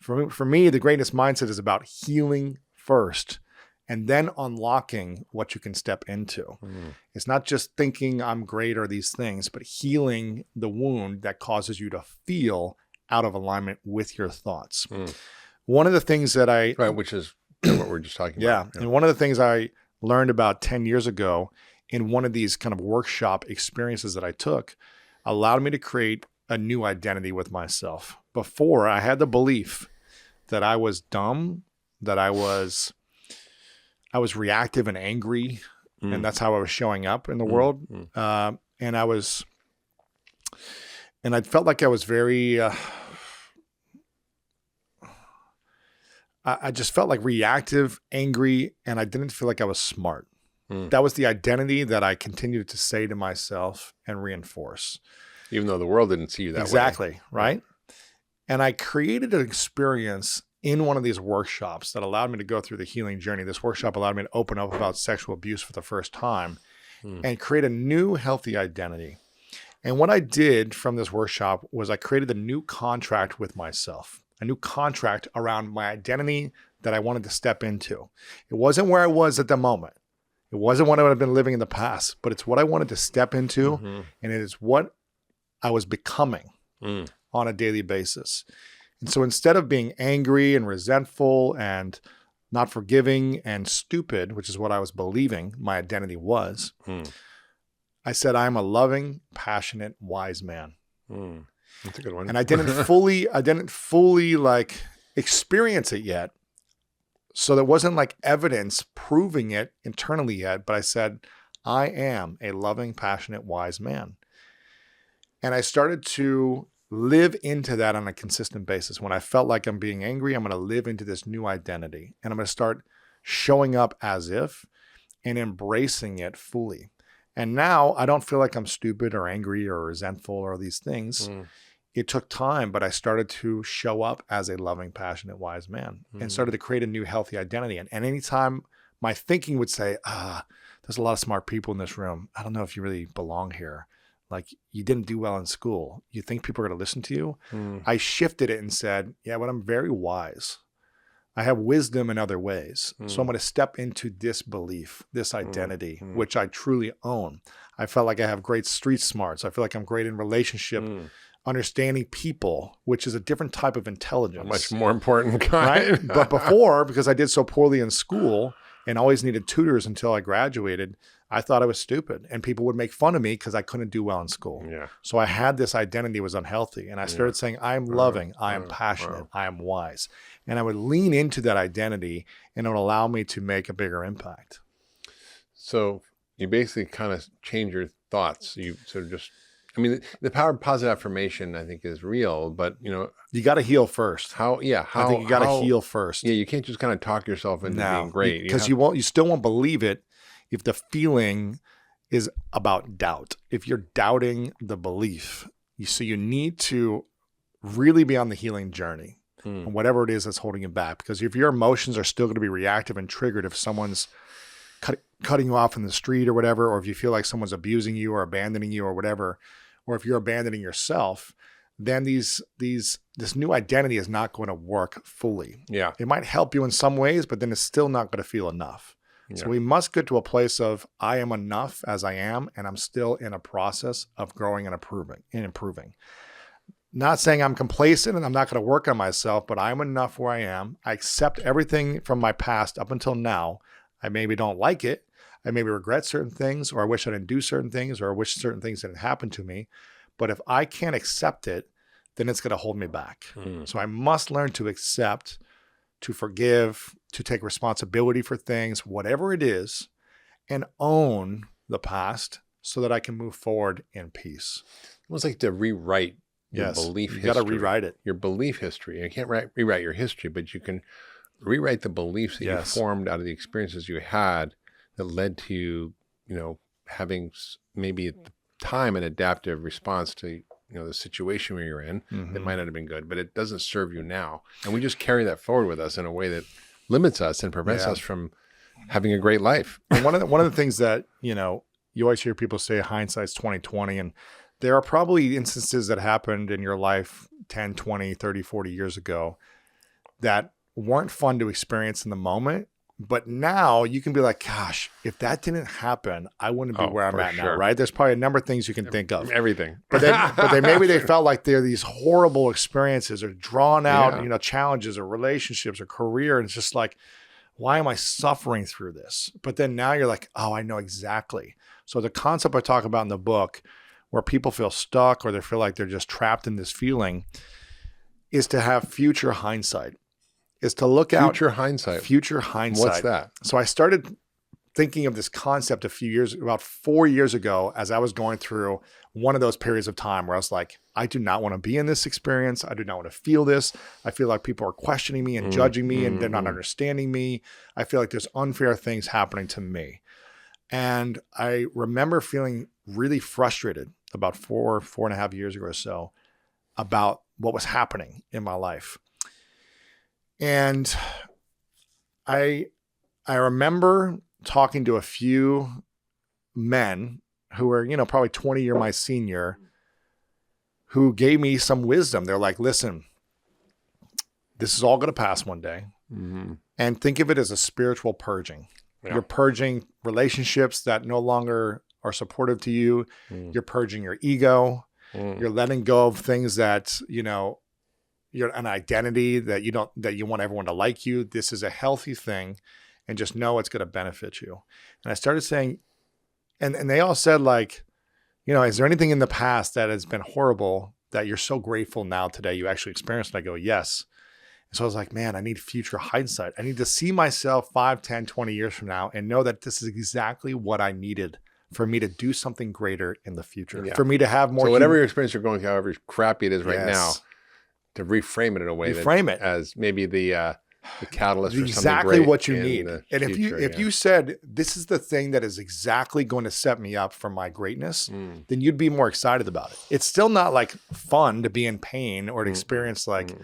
For me, the greatest mindset is about healing first and then unlocking what you can step into. It's not just thinking I'm great or these things, but healing the wound that causes you to feel out of alignment with your thoughts. One of the things that which is what we're just talking about. Yeah. And one of the things I learned about 10 years ago in one of these kind of workshop experiences that I took allowed me to create a new identity with myself. Before, I had the belief that I was dumb, that I was reactive and angry, and that's how I was showing up in the world. And I felt like I was very, I just felt like reactive, angry, and I didn't feel like I was smart. That was the identity that I continued to say to myself and reinforce. Even though the world didn't see you that way. Exactly, right? And I created an experience in one of these workshops that allowed me to go through the healing journey. This workshop allowed me to open up about sexual abuse for the first time and create a new healthy identity. And what I did from this workshop was I created a new contract with myself, a new contract around my identity that I wanted to step into. It wasn't where I was at the moment. It wasn't what I would have been living in the past, but it's what I wanted to step into. And it is what I was becoming on a daily basis. And so instead of being angry and resentful and not forgiving and stupid, which is what I was believing my identity was, I said, I'm a loving, passionate, wise man. That's a good one. And I didn't fully like experience it yet. So there wasn't like evidence proving it internally yet, but I said, I am a loving, passionate, wise man. And I started to live into that on a consistent basis. When I felt like I'm being angry, I'm going to live into this new identity and I'm going to start showing up as if and embracing it fully. And now I don't feel like I'm stupid or angry or resentful or these things. It took time, but I started to show up as a loving, passionate, wise man and started to create a new healthy identity. And anytime my thinking would say, there's a lot of smart people in this room. I don't know if you really belong here. Like you didn't do well in school. You think people are going to listen to you? I shifted it and said, yeah, but I'm very wise. I have wisdom in other ways. So I'm going to step into this belief, this identity, which I truly own. I felt like I have great street smarts. I feel like I'm great in relationship, understanding people, which is a different type of intelligence. A much more important kind. Right? But before, because I did so poorly in school and always needed tutors until I graduated, I thought I was stupid and people would make fun of me because I couldn't do well in school. So I had this identity was unhealthy and I started saying, I am loving, I am passionate, I am wise. And I would lean into that identity and it would allow me to make a bigger impact. So you basically kind of change your thoughts. You sort of just, I mean, the power of positive affirmation, I think, is real, but you got to heal first. I think you got to heal first. Yeah. You can't just kind of talk yourself into being great. Because you still won't believe it if the feeling is about doubt. If you're doubting the belief, you need to really be on the healing journey. And whatever it is that's holding you back. Because if your emotions are still going to be reactive and triggered if someone's cutting you off in the street or whatever, or if you feel like someone's abusing you or abandoning you or whatever, or if you're abandoning yourself, then this new identity is not going to work fully. Yeah. It might help you in some ways, but then it's still not going to feel enough. Yeah. So we must get to a place of I am enough as I am, and I'm still in a process of growing and improving. Not saying I'm complacent and I'm not going to work on myself, but I'm enough where I am. I accept everything from my past up until now. I maybe don't like it. I maybe regret certain things, or I wish I didn't do certain things, or I wish certain things didn't happen to me. But if I can't accept it, then it's going to hold me back. So I must learn to accept, to forgive, to take responsibility for things, whatever it is, and own the past so that I can move forward in peace. Almost like to rewrite your belief history. You got to rewrite it. Your belief history. You can't rewrite your history, but you can rewrite the beliefs that you formed out of the experiences you had that led to you, having maybe at the time an adaptive response to the situation where you're in that Mm-hmm. might not have been good, but it doesn't serve you now. And we just carry that forward with us in a way that limits us and prevents Yeah. us from having a great life. And one of the things that, you always hear people say hindsight's 2020, and there are probably instances that happened in your life 10, 20, 30, 40 years ago that weren't fun to experience in the moment. But now you can be like, gosh, if that didn't happen, I wouldn't be where I'm for at now, sure. right? There's probably a number of things you can think of. Everything. But they maybe they felt like they're these horrible experiences or drawn out, Yeah. challenges or relationships or career. And it's just like, why am I suffering through this? But then now you're like, oh, I know exactly. So the concept I talk about in the book where people feel stuck or they feel like they're just trapped in this feeling is to have future hindsight, is to look out. Future hindsight. Future hindsight. What's that? So I started thinking of this concept about 4 years ago, as I was going through one of those periods of time where I was like, I do not want to be in this experience. I do not want to feel this. I feel like people are questioning me and judging me and they're not understanding me. I feel like there's unfair things happening to me. And I remember feeling really frustrated about 4.5 years ago or so about what was happening in my life. And I remember talking to a few men who were, probably 20 years my senior, who gave me some wisdom. They're like, listen, this is all going to pass one day. Mm-hmm. And think of it as a spiritual purging. Yeah. You're purging relationships that no longer are supportive to you. You're purging your ego. You're letting go of things that, you're an identity that you want everyone to like you. This is a healthy thing, and just know it's going to benefit you. And I started saying, and they all said like, is there anything in the past that has been horrible that you're so grateful now today you actually experienced? And I go, yes. And so I was like, man, I need future hindsight. I need to see myself 5, 10, 20 years from now and know that this is exactly what I needed for me to do something greater in the future, for me to have more. So whatever your experience you're going through, however crappy it is right now, to reframe it in a way it as maybe the catalyst for exactly something great what you need. And if you said, this is the thing that is exactly going to set me up for my greatness, then you'd be more excited about it. It's still not like fun to be in pain or to experience like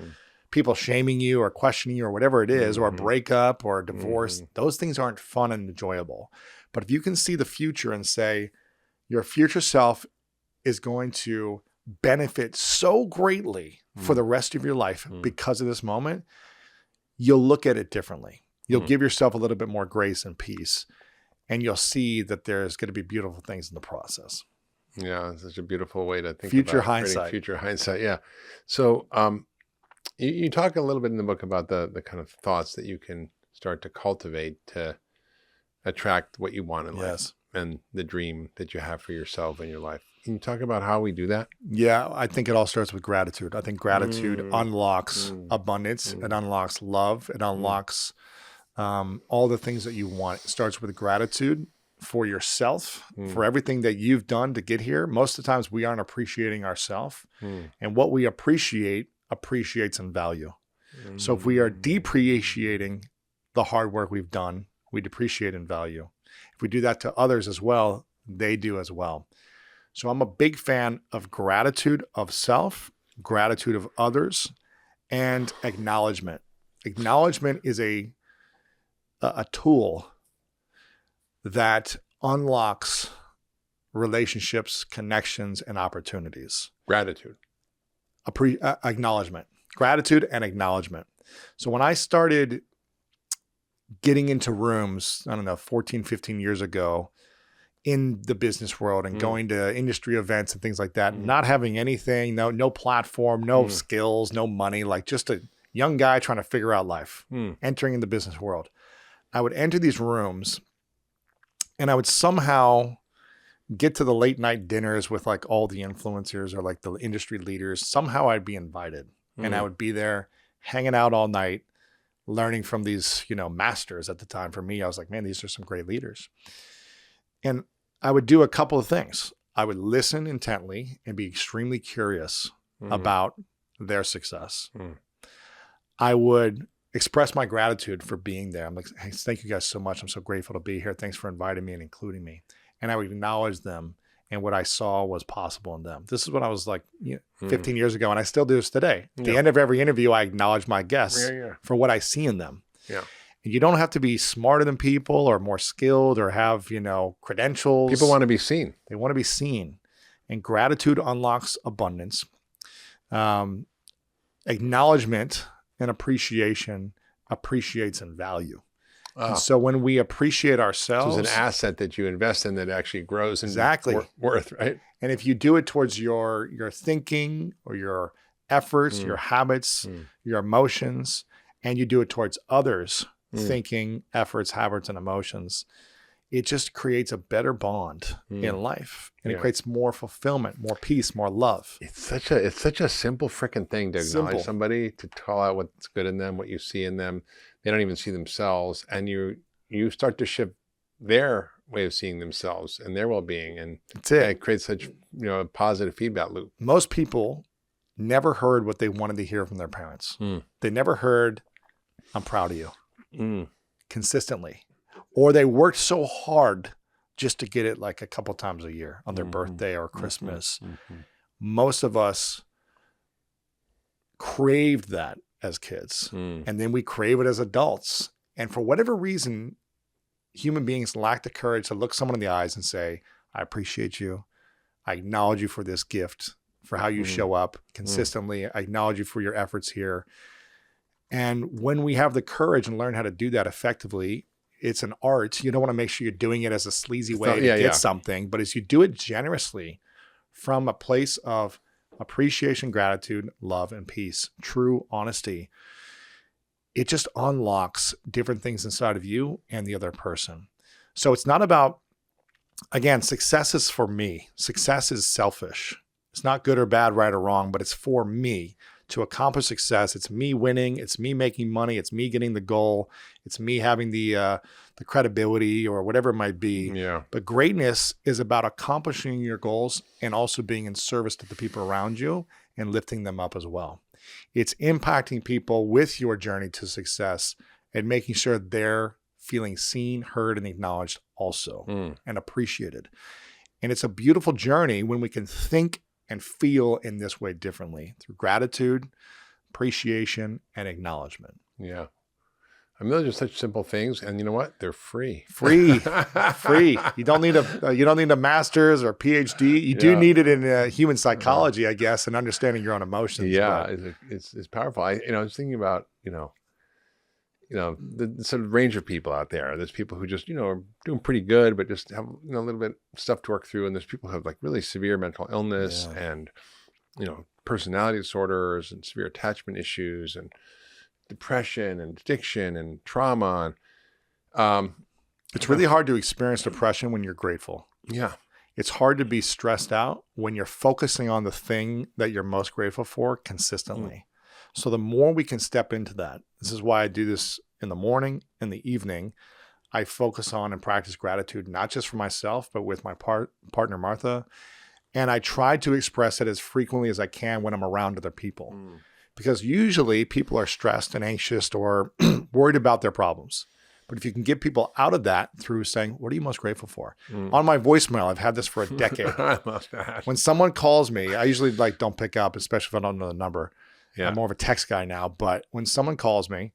people shaming you or questioning you or whatever it is, or a breakup or a divorce. Those things aren't fun and enjoyable. But if you can see the future and say your future self is going to benefit so greatly for the rest of your life because of this moment, you'll look at it differently. You'll give yourself a little bit more grace and peace, and you'll see that there's going to be beautiful things in the process. Yeah, such a beautiful way to think future about hindsight. Future hindsight, yeah. So you talk a little bit in the book about the kind of thoughts that you can start to cultivate to attract what you want in life and the dream that you have for yourself and your life. Can you talk about how we do that? Yeah, I think it all starts with gratitude. I think gratitude unlocks abundance. It unlocks love. It unlocks all the things that you want. It starts with gratitude for yourself, for everything that you've done to get here. Most of the times we aren't appreciating ourselves. And what we appreciate appreciates in value. So if we are depreciating the hard work we've done, we depreciate in value. If we do that to others as well, they do as well. So I'm a big fan of gratitude of self, gratitude of others, and acknowledgement. Acknowledgement is a tool that unlocks relationships, connections, and opportunities. Gratitude. Acknowledgement. Gratitude and acknowledgement. So when I started getting into rooms, 14, 15 years ago in the business world and going to industry events and things like that, not having anything, no platform, no skills, no money, like just a young guy trying to figure out life, entering in the business world. I would enter these rooms and I would somehow get to the late night dinners with like all the influencers or like the industry leaders. Somehow I'd be invited and I would be there hanging out all night, learning from these, masters at the time. For me, I was like, man, these are some great leaders. And I would do a couple of things. I would listen intently and be extremely curious about their success. I would express my gratitude for being there. I'm like, hey, thank you guys so much. I'm so grateful to be here. Thanks for inviting me and including me. And I would acknowledge them and what I saw was possible in them. This is what I was like 15 years ago, and I still do this today. At the end of every interview, I acknowledge my guests for what I see in them. Yeah. And you don't have to be smarter than people or more skilled or have, credentials. People want to be seen. They want to be seen. And gratitude unlocks abundance. Acknowledgement and appreciation appreciates in value. And so when we appreciate ourselves, it's an asset that you invest in that actually grows in worth, right? And if you do it towards your thinking or your efforts, your habits, your emotions, and you do it towards others, thinking, efforts, habits, and emotions, it just creates a better bond in life, and it creates more fulfillment, more peace, more love. It's such a simple freaking thing to acknowledge somebody, to call out what's good in them, what you see in them. They don't even see themselves, and you start to shift their way of seeing themselves and their well-being, and it creates such a positive feedback loop. Most people never heard what they wanted to hear from their parents. They never heard, "I'm proud of you," consistently. Or they worked so hard just to get it like a couple times a year on their birthday or Christmas. Most of us craved that as kids. And then we crave it as adults. And for whatever reason, human beings lack the courage to look someone in the eyes and say, "I appreciate you. I acknowledge you for this gift, for how you show up consistently. I acknowledge you for your efforts here." And when we have the courage and learn how to do that effectively, it's an art. You don't want to make sure you're doing it as a sleazy way to get something, but as you do it generously from a place of appreciation, gratitude, love, and peace, true honesty, it just unlocks different things inside of you and the other person. So it's not about, again, success is for me. Success is selfish. It's not good or bad, right or wrong, but it's for me. To accomplish success, it's me winning, it's me making money, it's me getting the goal, it's me having the credibility or whatever it might be. Yeah. But greatness is about accomplishing your goals and also being in service to the people around you and lifting them up as well. It's impacting people with your journey to success and making sure they're feeling seen, heard, and acknowledged also and appreciated. And it's a beautiful journey when we can think and feel in this way differently through gratitude, appreciation, and acknowledgement. Yeah. I mean, those are such simple things, and you know what? They're free. Free. You don't need a master's or PhD. You do need it in human psychology, I guess, and understanding your own emotions. Yeah, it's powerful. I was thinking about the sort of range of people out there. There's people who just, are doing pretty good, but just have, a little bit stuff to work through. And there's people who have like really severe mental illness and, personality disorders and severe attachment issues and depression and addiction and trauma. It's really hard to experience depression when you're grateful. Yeah. It's hard to be stressed out when you're focusing on the thing that you're most grateful for consistently. So the more we can step into that, this is why I do this in the morning, in the evening. I focus on and practice gratitude, not just for myself, but with my partner, Martha. And I try to express it as frequently as I can when I'm around other people. Because usually people are stressed and anxious or worried about their problems. But if you can get people out of that through saying, "What are you most grateful for?" On my voicemail, I've had this for a decade. I love that. When someone calls me, I usually don't pick up, especially if I don't know the number. Yeah. I'm more of a text guy now, but when someone calls me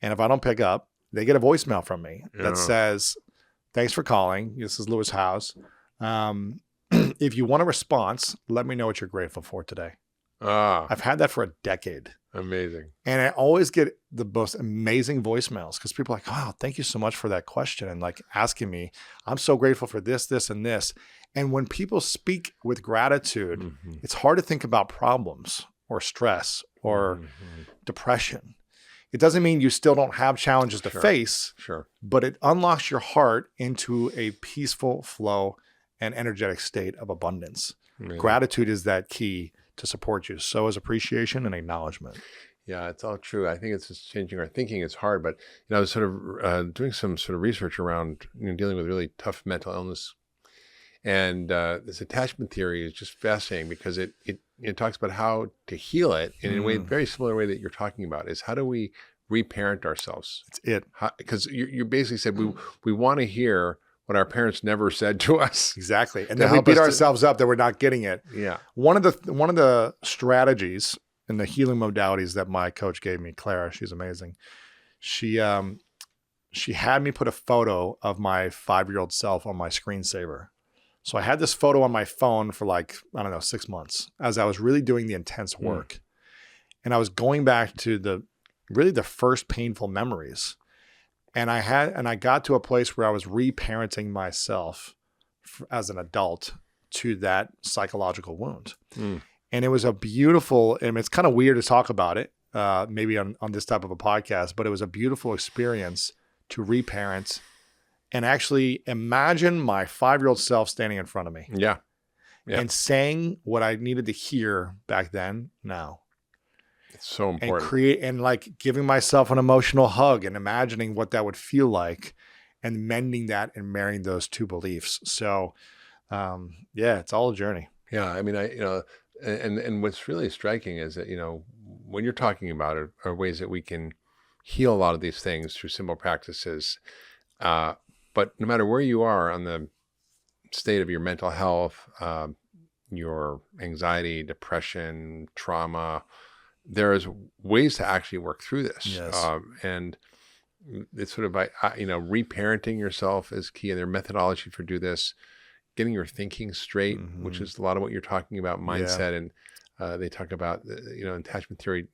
and if I don't pick up, they get a voicemail from me that says, "Thanks for calling. This is Lewis House. If you want a response, let me know what you're grateful for today." I've had that for a decade. Amazing. And I always get the most amazing voicemails because people are like, "Wow, thank you so much for that question." And asking me, "I'm so grateful for this, this, and this." And when people speak with gratitude, it's hard to think about problems or stress or depression. It doesn't mean you still don't have challenges to face, but it unlocks your heart into a peaceful flow and energetic state of abundance. Gratitude is that key to support you. So is appreciation and acknowledgement. Yeah, it's all true. I think it's just changing our thinking. It's hard, but I was sort of doing some sort of research around dealing with really tough mental illness. And this attachment theory is just fascinating because it talks about how to heal it in a way, very similar way that you're talking about, is how do we reparent ourselves? It's it. Because you basically said we want to hear what our parents never said to us. Exactly. And to then we help beat us to- ourselves up that we're not getting it. Yeah. One of the strategies and the healing modalities that my coach gave me, Clara, she's amazing. She had me put a photo of my 5-year-old self on my screensaver. So I had this photo on my phone for like, I don't know, 6 months as I was really doing the intense work. And I was going back to the first painful memories. And I got to a place where I was reparenting myself as an adult to that psychological wound. And it was a beautiful, and it's kind of weird to talk about it, maybe on this type of a podcast, but it was a beautiful experience to reparent and actually imagine my 5-year-old self standing in front of me. Yeah. And saying what I needed to hear back then now. It's so important. And like giving myself an emotional hug and imagining what that would feel like and mending that and marrying those two beliefs. So it's all a journey. Yeah. I mean, and what's really striking is that, when you're talking about it are ways that we can heal a lot of these things through simple practices. But no matter where you are on the state of your mental health, your anxiety, depression, trauma, there's ways to actually work through this. Yes. And it's sort of by, reparenting yourself is key, and their methodology for do this, getting your thinking straight, which is a lot of what you're talking about, mindset. And they talk about, attachment theory,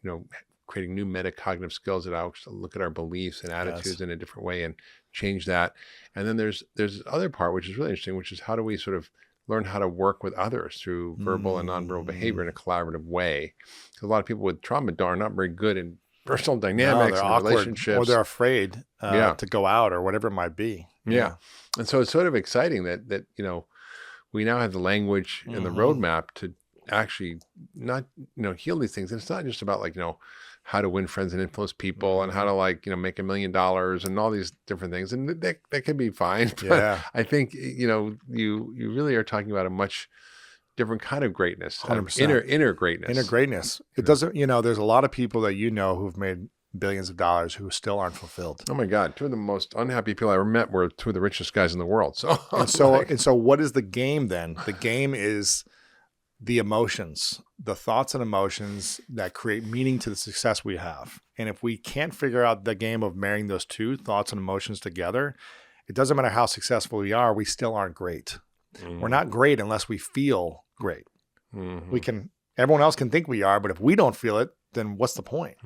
creating new metacognitive skills that allow us to look at our beliefs and attitudes in a different way and change that. And then there's this other part, which is really interesting, which is how do we sort of learn how to work with others through verbal and nonverbal behavior in a collaborative way. Because a lot of people with trauma are not very good in personal dynamics and relationships. Or they're afraid to go out or whatever it might be. Yeah. And so it's sort of exciting that we now have the language and the roadmap to actually not, heal these things. And it's not just about how to win friends and influence people and how to make $1 million and all these different things. And that can be fine. But I think, you really are talking about a much different kind of greatness, 100%. Inner greatness. Inner greatness. It doesn't, there's a lot of people that who've made billions of dollars who still aren't fulfilled. Oh my God. 2 of the most unhappy people I ever met were 2 of the richest guys in the world. So, and so what is the game then? The game is the emotions, the thoughts and emotions that create meaning to the success we have. And if we can't figure out the game of marrying those two thoughts and emotions together, it doesn't matter how successful we are, we still aren't great. We're not great unless we feel great. Everyone else can think we are, but if we don't feel it, then what's the point?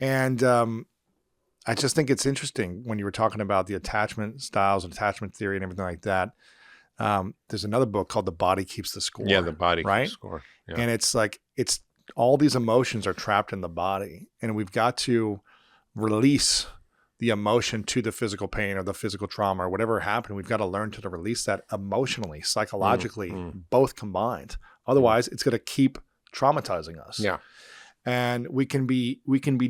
And I just think it's interesting when you were talking about the attachment styles and attachment theory and everything like that. There's another book called The Body Keeps the Score. Yeah, The Body Keeps the Score. Yeah. And it's all these emotions are trapped in the body, and we've got to release the emotion to the physical pain or the physical trauma or whatever happened. We've got to learn to release that emotionally, psychologically, both combined. Otherwise, it's going to keep traumatizing us. Yeah. And we can be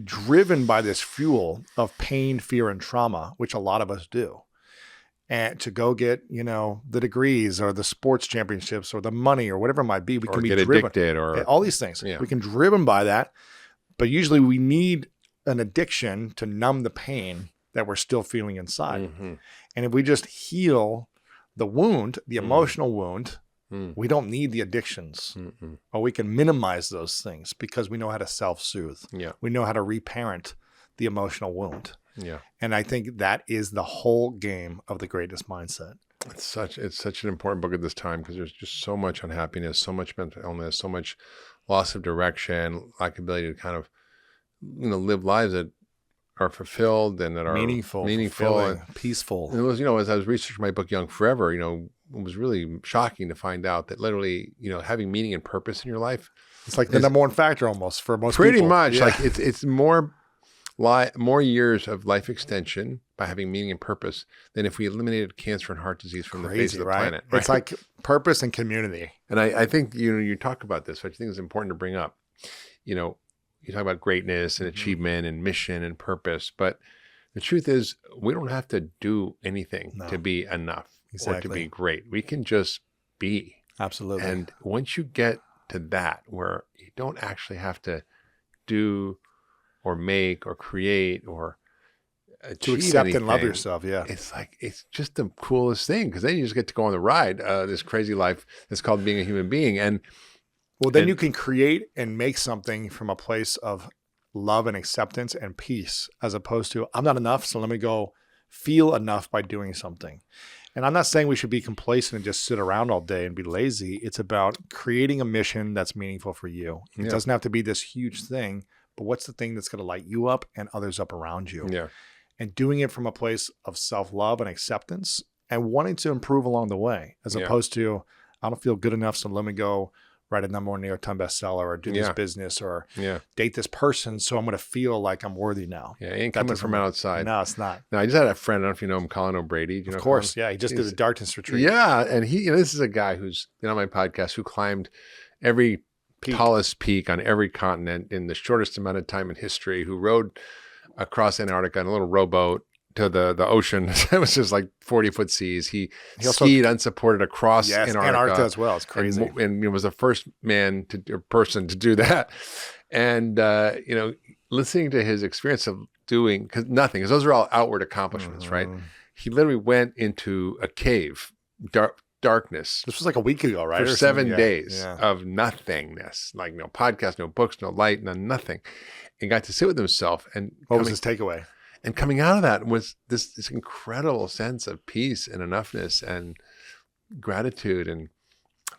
driven by this fuel of pain, fear, and trauma, which a lot of us do. And to go get, the degrees or the sports championships or the money or whatever it might be, we can be driven. Addicted or all these things. Yeah. We can be driven by that, but usually we need an addiction to numb the pain that we're still feeling inside. And if we just heal the wound, the emotional wound, we don't need the addictions, or we can minimize those things because we know how to self-soothe. Yeah. We know how to reparent the emotional wound. Yeah. And I think that is the whole game of the greatest mindset. It's such an important book at this time because there's just so much unhappiness, so much mental illness, so much loss of direction, lack of ability to kind of, live lives that are fulfilled and that are meaningful and peaceful. And it was, as I was researching my book, Young Forever, it was really shocking to find out that literally, having meaning and purpose in your life. It's like the number one factor almost for most pretty people. Pretty much. Yeah. Like it's more years of life extension by having meaning and purpose than if we eliminated cancer and heart disease from the face of the planet. Right? It's like purpose and community. And I think, you talk about this, which I think is important to bring up. You talk about greatness and achievement and mission and purpose, but the truth is we don't have to do anything to be enough or to be great. We can just be. Absolutely. And once you get to that, where you don't actually have to do or make or create or to accept and love yourself. Yeah. It's like, it's just the coolest thing, because then you just get to go on the ride, this crazy life that's called being a human being. And well, then you can create and make something from a place of love and acceptance and peace, as opposed to, I'm not enough, so let me go feel enough by doing something. And I'm not saying we should be complacent and just sit around all day and be lazy. It's about creating a mission that's meaningful for you. It doesn't have to be this huge thing, but what's the thing that's going to light you up and others up around you? Yeah. And doing it from a place of self-love and acceptance and wanting to improve along the way, as opposed to, I don't feel good enough, so let me go write a #1 New York Times bestseller, or do this business, or date this person, so I'm going to feel like I'm worthy now. Yeah, it ain't coming from outside. No, it's not. No, I just had a friend, I don't know if you know him, Colin O'Brady. Do you know of course, Colin? yeah. He just did a darkness retreat. Yeah, and he, this is a guy who's been on my podcast, who climbed every tallest peak on every continent in the shortest amount of time in history, who rode across Antarctica in a little rowboat to the ocean. It was just like 40-foot seas. He skied unsupported across Antarctica as well. It's crazy. And was the first person to do that. And, listening to his experience of doing, because those are all outward accomplishments, right? He literally went into a cave, darkness. This was like a week ago, right? For 7 days of nothingness, like no podcast, no books, no light, nothing. And got to sit with himself. And what was his takeaway? And coming out of that was this incredible sense of peace and enoughness and gratitude and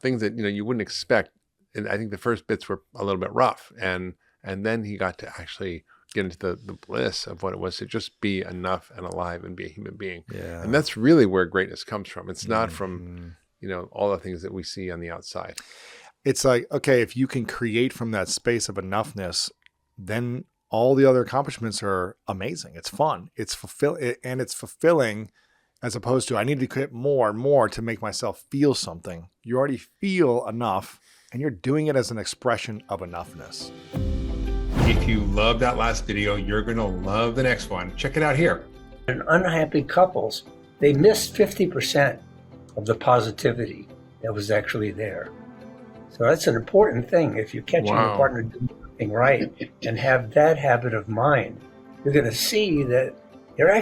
things that, you wouldn't expect. And I think the first bits were a little bit rough. And then he got to actually get into the bliss of what it was to just be enough and alive and be a human being. Yeah. And that's really where greatness comes from. It's not from, all the things that we see on the outside. It's like, okay, if you can create from that space of enoughness, then all the other accomplishments are amazing. It's fun. It's fulfilling, as opposed to, I need to create more and more to make myself feel something. You already feel enough, and you're doing it as an expression of enoughness. If you love that last video, you're going to love the next one. Check it out here. In unhappy couples, they miss 50% of the positivity that was actually there. So that's an important thing. If you're catching your partner doing something right and have that habit of mind, you're going to see that they're